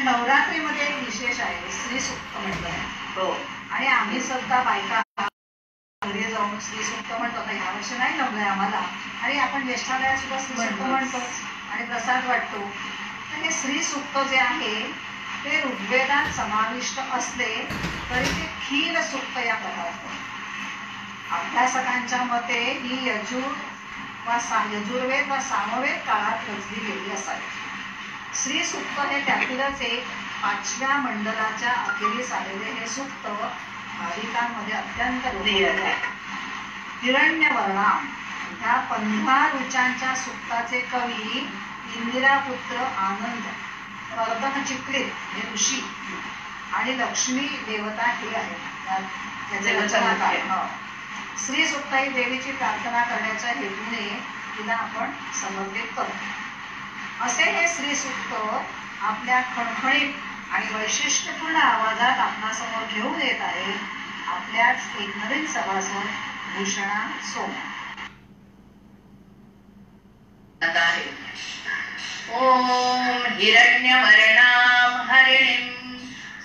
पण नवरात्रीमध्ये एक विशेष आहे, श्री सूक्त म्हटलं आहे. हो. आणि आम्ही सुद्धा बायका घरी जाऊन श्री सूक्त म्हणतो. आता ह्या वर्षी नाही जमलंय आम्हाला, आणि आपण ज्येष्ठालयात सुद्धा श्री सूक्त म्हणतो आणि प्रसाद वाटतो. तर हे श्री सूक्त जे आहे ते ऋग्वेदात समाविष्ट असले तरी ते खीर सूक्त या प्रकारात. अभ्यासकांच्या मते ही यजुर्वेद वा सामवेद काळात रचली गेली असावी. श्री सूक्त हे त्यातीलच एक 5व्या मंडलाच्या अखेरीस आलेले हे सूक्त भाविकांमध्ये अत्यंत लोकप्रिय आहे. हिरण्यवर्णाम ह्या 15 ऋचांच्या सूक्ताचे कवी इंदिरापुत्र आनंद, वर्धन चित्रित हे ऋषी आणि लक्ष्मी देवता हे आहेत. श्री सूक्त ही देवीची प्रार्थना करण्याच्या हेतूने तिला आपण समर्पित करतो. असे हे श्री सूक्त आपल्या खणखणीत आणि वैशिष्ट्यपूर्ण आवाजात आपणासमोर घेऊन येत आहे आपल्याच एक नवीन सभासद भूषणा सोम. ओम हिरण्यवर्णां हरिणीं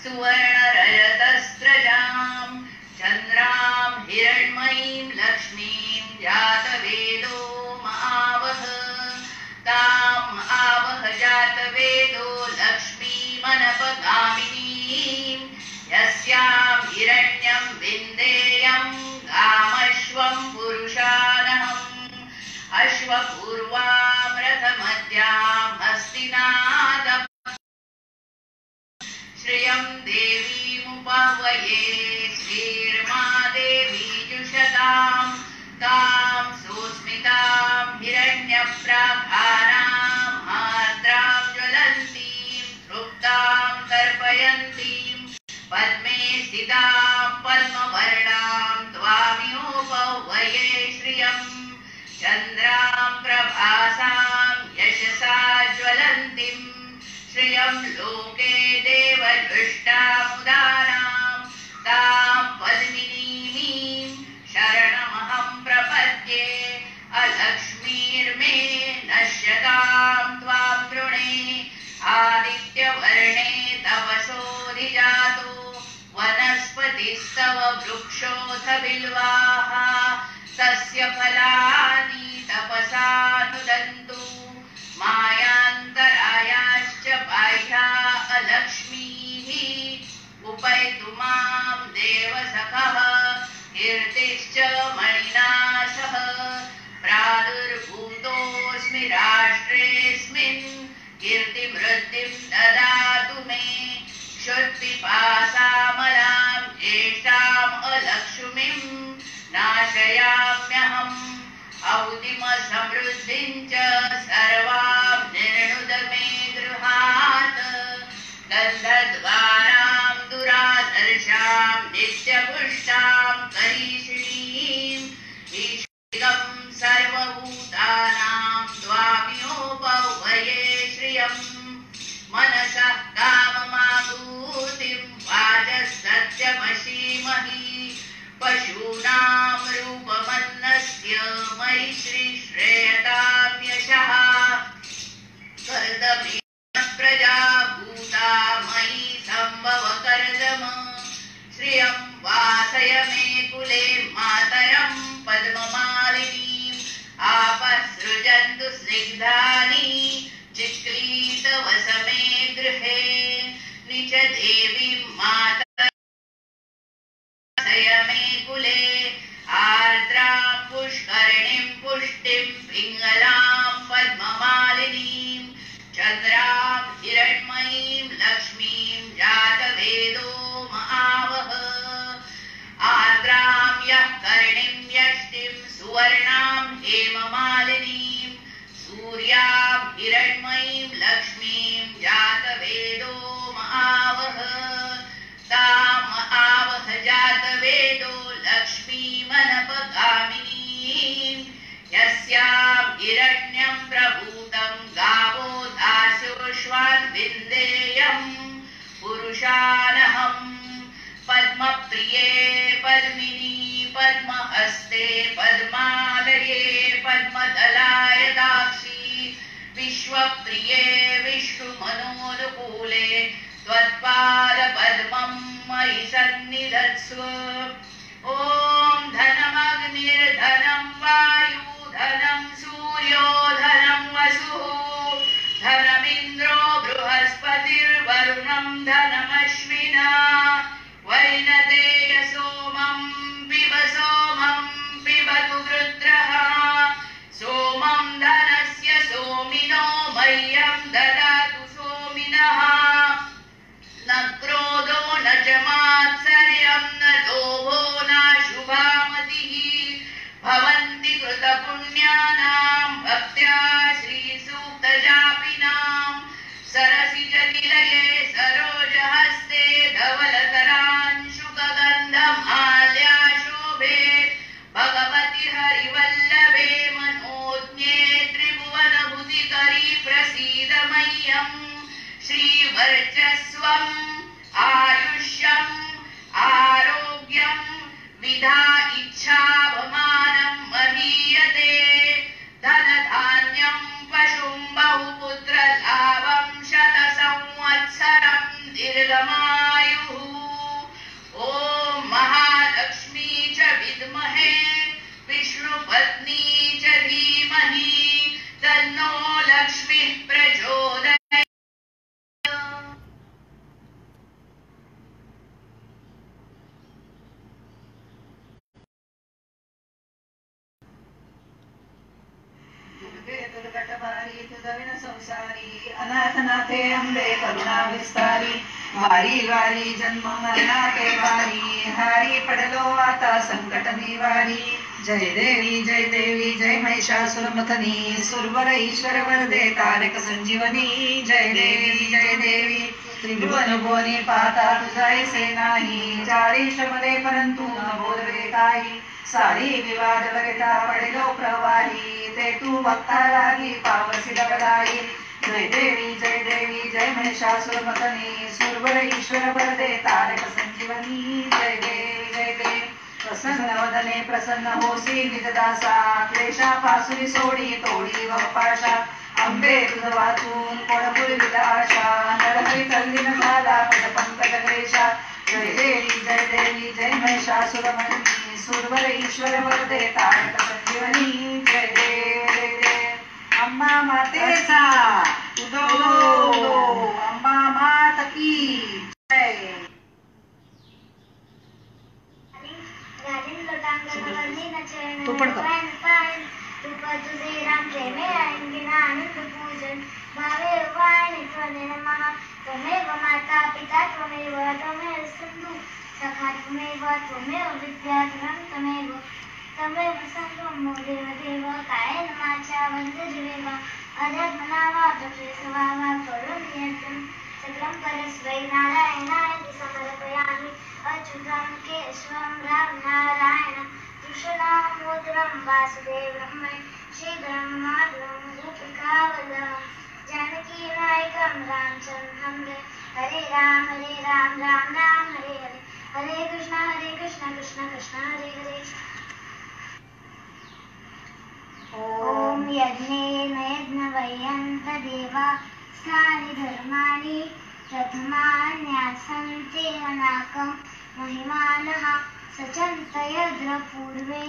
सुवर्णरजतस्रजां चन्द्रां हिरण्मयीं लक्ष्मीं जातवेदो महावह ताम् आवह जातवेदो लक्ष्मीमनपगामिनीं यस्यां हिरण्यं विन्देयं गामश्वं पुरुषानहम् अश्वपूर्वां रथमद्यां हस्तिनाद श्रियं देवीमुपह्वये श्रीर्मा देवी जुषतां तां सुस्मितां हिरण्यप्राभारां आर्द्रां ज्वलन्तीं तृप्तां तर्पयन्तीं पद्मे स्थितां पद्मवर्णां त्वामिमुपह्वये श्रियं चन्द्रां प्रभासां यशसा ज्वलन्तीं श्रियं लोके देवदृष्टामुदारां तां पद्मिनीं शरणमहं प्रपद्ये अलक्ष्मीर्मे नश्यतां त्वां तृणे आदित्यवर्णे तपसोऽधिजातो वनस्पतिस्तव वृक्षोऽथ बिल्वाः तस्य फलानि तपसानुदन्तु मायान्तरायाश्च बाह्या अलक्ष्मीः उपैतु मां देवसखः कीर्तिश्च मणिना सह प्रादुर्भूतोऽस्मि राष्ट्रेऽस्मिन् कीर्तिमृद्धिं ददातु मे क्षुत्पिपासामलां ज्येष्ठाम् अलक्ष्मीं नाशयाम्यहम् औदिमसमृद्धिं च सर्वां निर्णुद मे गृहात् गन्धद्वारां दुरादर्शां नित्यपुष्टां करीषिणीं ईश्वरं सर्वभूतानां त्वामिमुपह्वये श्रियं मनसः काममाभूतिं वाचस्तत्यमशीमहि पशूनां रूपमन्नस्य मयि श्रीश्रेयतां यशः कर्दमे प्रजा भूता मयि सम्भव कर्दम श्रियं वासय मे कुले मातरं पद्ममालिनीम् आपः सृजन्तु स्निग्धानि चिक्रीतवस मे गृहे निच देवीं माता मे कुले आर्द्रां पुष्करिणीं पुष्टिं पिङ्गलां पद्ममालिनीं चन्द्रां हिरण्मयीं लक्ष्मीं जातवेदो महावह आर्द्रां यः कर्णीं यष्टिं सुवर्णां हेममालिनीं सूर्यां हिरण्मयीं लक्ष्मीं जातवेदो महावह ताम् आवह जातवेदो लक्ष्मीमनपगामिनीं यस्यां हिरण्यं प्रभूतं गावो दास्योश्वान् विन्देयं पुरुषानहम् पद्मप्रिये पद्मिनी पद्महस्ते पद्मालये पद्मदलाय दाक्षी विश्वप्रिये विष्णुमनोनुकूले त्वत्पादपद्मं मयि सन्निधत्स्व। ॐ धनमग्निर्धनं वायु धनं सूर्यो धनं वसुः धनमिन्द्रो बृहस्पतिर्वरुणं धनमश्विना वैनतेय सोमं पिबतु वृत्रः सोमं धनस्य सोमिनो मह्यं ददातु सोमिनः न क्रोधो न च मात्सर्यं न लोभो न शुभामतिः भवन्ति कृतपुण्यानां भक्त्या श्रीसूक्तजापिनां सरसिजनिलये सरोजहस्ते धवलतरांशुकगन्धमाल्याशोभे भगवति हरिवल्लभे मनोज्ञे त्रिभुवनभुतिकरी प्रसीद मह्यम् श्रीवर्चस्वम् आयुष्यम् आरोग्यं विधा इच्छाभमानं महीयते धनधान्यं पशुं बहुपुत्रलाभं शतसंवत्सरं दीर्घमायुः। ॐ महालक्ष्मी च विद्महे विष्णुपत्नी च धीमहि तन्नो लक्ष्मीः प्रचोदयात्। दुर्गटभारी तुझविन संसारी अनाथनाथे अंबे करुणा विस्तारी वारी वारी जन्म मरणाते वारी हारी पडलो आता संकट निवारी। जय देवी जय महिषासुरमथनी सुरवर ईश्वर वरदे तारक संजीवनी। जय देवी त्रिभुवन भुवनी पाहता तुझायसे नाही चारी श्रमले परंतु न बोलवे काही सारी विवाद बरेता पडेलो प्रवाही ते तू बघता लागी पावसी लगदाई। जय देवी जय महिषासुरमथनी सुरवर ईश्वर वरदे तारक संजीवनी। जय देवी प्रसन्न वदने प्रसन्न होसी निजदासा क्लेशापासून सोडी तोडी वपाशा अंबे तुझ वाचून कोणपुर विलाशा नरहरी तल्लीन झाला पद पंकज क्लेशा। जय देवी जय महिषासुरमथनी सुरवर ईश्वर वरदे तारक संजीवनी। जय देवी अम्मा मातेचा उदो अम्मा मात की जय। तू पण कर. तुझे राम प्रेमे आनंद पूजन भावे वाणी त्वने नमः त्वमेव माता पिता त्वमेव सिंधु सखा त्वमेव विद्याधरं त्वमेव सर्वं देव कायेन वाचा वन्दजीवेव अध्यात्मनावा प्रचेतवावा करुणीयं सकलं परस्मै नारायणाय समर्पयामि अच्युतं केशवं राम नारायण कृष्णामोदरं वासुदेवं शीघ्रं माधवं गोपिकावल्लभं जानकी नायकं रामचन्द्रं हरे राम राम राम हरे हरे हरे कृष्ण कृष्ण कृष्ण हरे हरे। ॐ यज्ञेन यज्ञवयन्त देवा स्थानि धर्माणि प्रथमान्यासन्ते अनाकं महिमानः सचन्त यद्र पूर्वे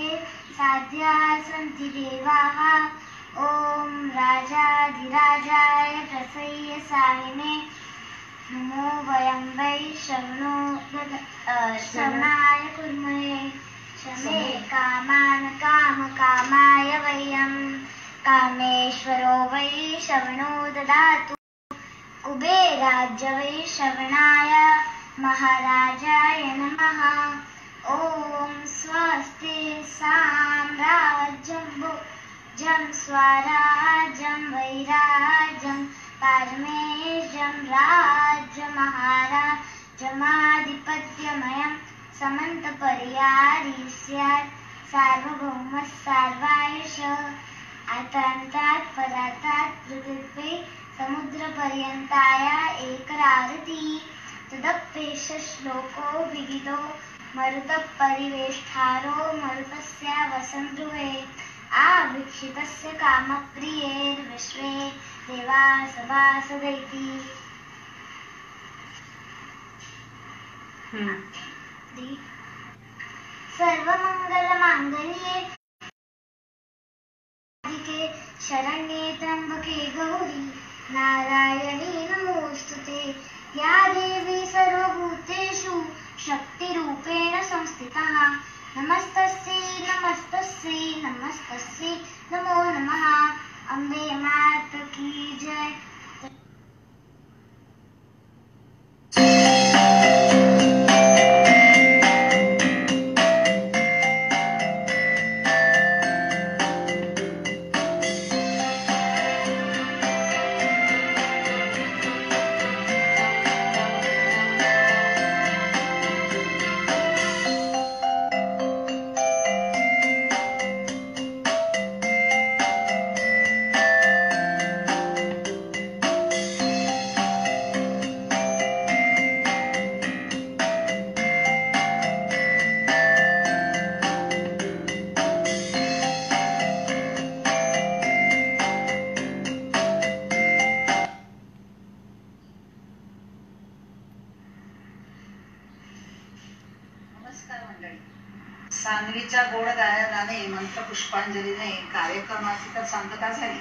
साध्या सन्ति देवाः। ॐ राजाधिराजाय प्रसह्य साहिने नमो वयं वै श्रवणाय कुर्महे शमे कामान् कामकामाय वयं कामेश्वरो वै श्रवणो ददातु कुबेराज्य वै श्रवणाय महाराजाय नमः। ॐ स्वस्ति साम्राज्यं भोज्यं स्वराज्यं वैराज्यं पारमेश्यं राज्यमहाराज्यमाधिपत्यमयं समन्तपर्यायी स्यात् सार्वभौमः सर्वायुष आतान्तात् परातात् पृथिवी समुद्रपर्यन्ताया एकरारति तदप्येष श्लोको विदितो मरुतः परिवेष्टारो मरुतस्य वसन्तगृहे आवीक्षितस्य कामप्रियैर्विश्वे देवा सभासदैति। सर्वमंगलमांगल्ये शरण्ये त्र्यंबके गौरी नारायणी नमोस्तुते। या देवी सर्वभूतेषु शक्तिरूपेण संस्थिता। नमस्तस्यै नमस्तस्यै नमस्तस्यै नमो नमः। अम्बे माता की जय। सांगलीच्या गोड गायनाने मंत्र पुष्पांजलीने कार्यक्रमाची तर सांगता झाली.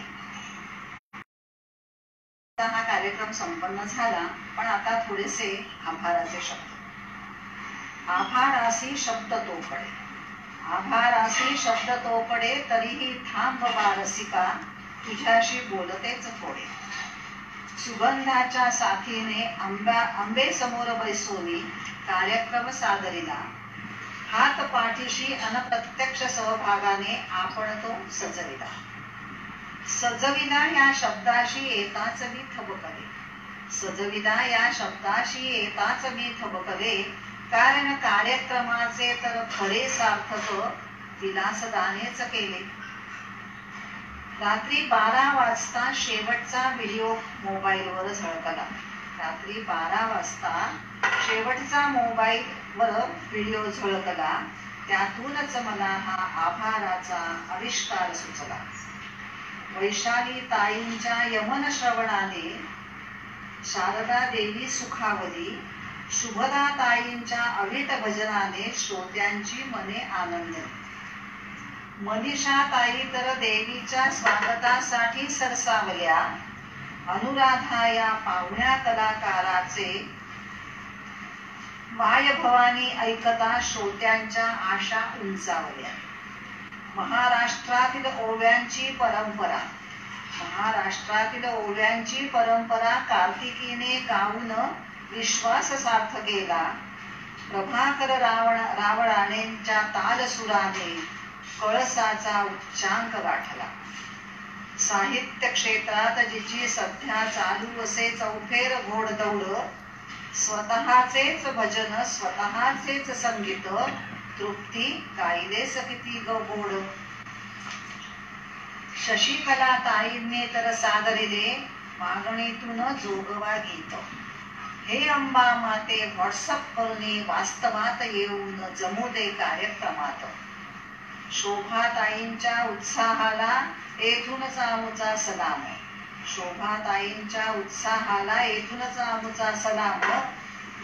हा कार्यक्रम संपन्न झाला, पण आता थोडेसे आभाराचे शब्द. आभारासी शब्द तोकडे, आभारासी शब्द तोकडे, तरीही थांब बारसिका, तुझ्याशी बोलतेच थोडे. सुगंधाच्या साथीने आंबे समोर बैसोनी कार्यक्रम सादरीला. हात पाठीशी अनप्रत्यक्ष सहभागाने आपण तो सजविला. सजविला या शब्दाशी येताच मी थबकले. सजविला या शब्दाशी येताच मी थबकले. कारण कार्यक्रमाचे तर खरे सार्थक विलासदानेच केले. रात्री 12 वाजता शेवटचा व्हिडिओ मोबाईलवर झळकला. रात्री 12 वाजता शेवटचा मोबाईलवर व्हिडिओ झळकला. त्यातूनच मला हा आभाराचा आविष्कार सुचला. वैशाली ताईंच्या यमन श्रवणाने शारदा देवी सुखावली. शुभदा ताईंच्या अविट भजनाने श्रोत्यांची मने आनंदली. मनीषा ताई तर देवीच्या स्वागतासाठी सरसावल्या. अनुराधा या पाहुण्या कलाकाराचे माय भवानी ऐकता श्रोत्यांच्या आशा उंचावल्या. महाराष्ट्रातील ओव्यांची परंपरा, महाराष्ट्रातील ओव्यांची परंपरा कार्तिकीने गाऊन विश्वास सार्थ केला. प्रभाकर रावळानेंच्या तालसुराने कळसाचा उच्चांक गाठला. साहित्य क्षेत्रात जिची सध्या चालू असे चौफेर घोडदौड, स्वतःचेच भजन स्वतःचेच संगीत, तृप्ती गायलेस किती गोड. शशिकला ताईंनी तर सादरिले मागणीतून जोगवा गीत. हे अंबा माते व्हॉट्सअप करून वास्तवात येऊन जमू दे कार्यक्रमात. शोभाताईंच्या उत्साहाला येथूनच आमचा सलाम. शोभाताईंच्या उत्साहाला येथूनच आमचा सलाम.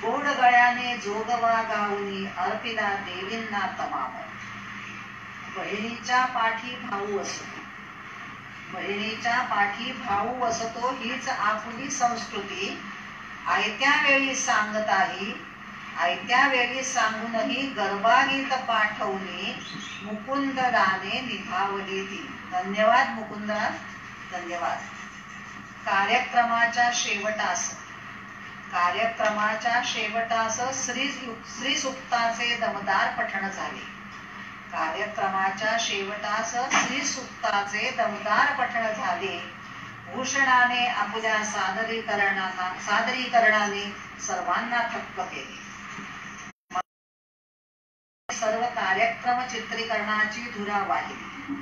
गोड गळ्याने जोगवा गाऊनी अर्पिला देवींना तमाम. बहिणीच्या पाठी भाऊ असतो, बहिणीच्या पाठी भाऊ असतो हीच आपली संस्कृती. आयत्या वेळी सांगताही, आयत्या वेळी सांगूनही गरबागीत पाठवणी मुकुंदराने निभावली ती. धन्यवाद मुकुंदरा, धन्यवाद. कार्यक्रमाच्या शेवटास श्री सुक्ताचे दमदार पठण झाले. कार्यक्रमाच्या शेवटास श्री सुक्ताचे दमदार पठण झाले. भूषणाने आपल्या सादरीकरणाने सर्वांना थक्क केले. सर्व कार्यक्रम चित्रीकरणाची धुरा वाहिली.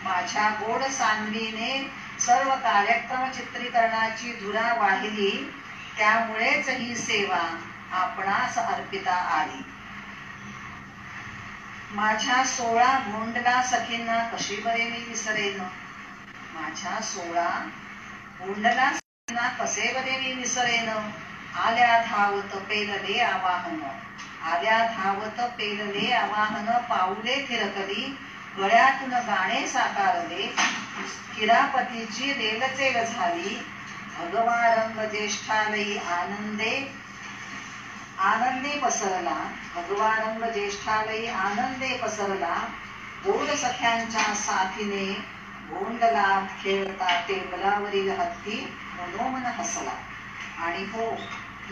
माझ्या गोड सांगलीने सर्व कार्यक्रम चित्रीकरणाची धुरा वाहिली. त्यामुळेच ही सेवा आपणास अर्पिता आली. माझ्या 16 भोंडला सखींना कशी बरे मी विसरेन. माझ्या 16 भोंडला सखींना कसे बरे मी विसरेन. आल्या धावत पेरले आवाहन, आल्या धावत पेलले आवाहन पाऊले थिरकली, गळ्यातून गाणे साकारले, किरापतीची रेलचेल झाली. भगवा रंग ज्येष्ठालयी आनंदे पसरला, भगवा रंग ज्येष्ठालयी आनंदे पसरला. गोड सख्यांच्या साथीने गोंडला खेळता टेबलावरील हत्ती मनोमन हसला. आणि हो,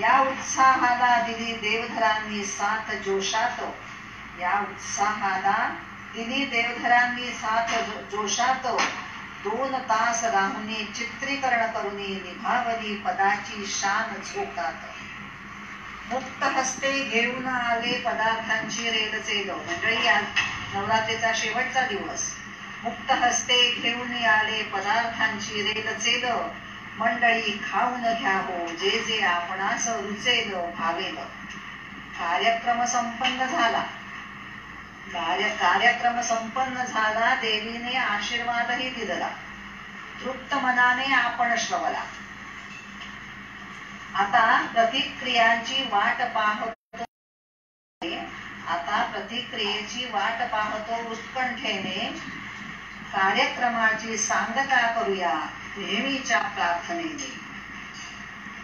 या उत्साहाला दिली देवधरांनी साथ जोशात, या उत्साहाला दिली देवधरांनी साथ जोशात. 2 तास राहुनी चित्रीकरण करुनी निभावली पदाची शान झोकात. मुक्त हस्ते घेऊन आले पदार्थांची रेलचेल. मंडळी, आज नवरात्रीचा शेवटचा दिवस. मुक्त हस्ते घेऊन आले पदार्थांची रेलचेल. मंडळी खाऊन घ्या हो, जे जे आपणास रुचेल भावेल. कार्यक्रम संपन्न झाला. कार्यक्रम संपन्न झाला. देवीने आशीर्वादही दिला. तृप्त मनाने आपण श्रवला. आता प्रतिक्रियांची वाट पाहतो. आता प्रतिक्रियेची वाट पाहतो उत्कंठेने. कार्यक्रमाची सांगता करूया नेहमीच्या प्रार्थनेने.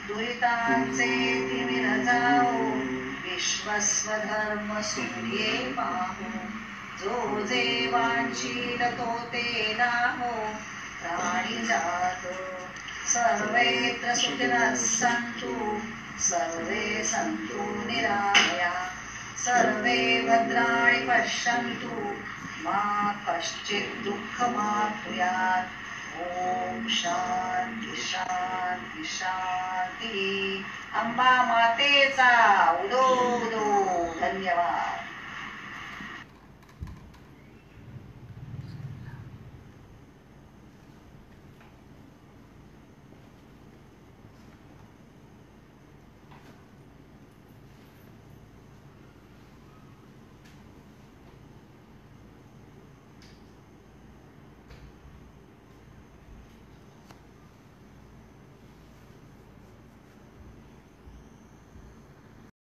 दुरितांचे तिमिर जाओ, विश्वस्वधर्म सूर्ये पाहो. जो जे वांछील तो ते लाहो, प्राणी जात सर्वेत्र सुखिनः सन्तु. सर्वे सन्तु निरामया, सर्वे भद्राणि पश्यन्तु. मा कश्चित् दुःखमाप्नुयात्. ओम शांती शांती शांती. अंबा मातेचा उदो उदो. धन्यवाद.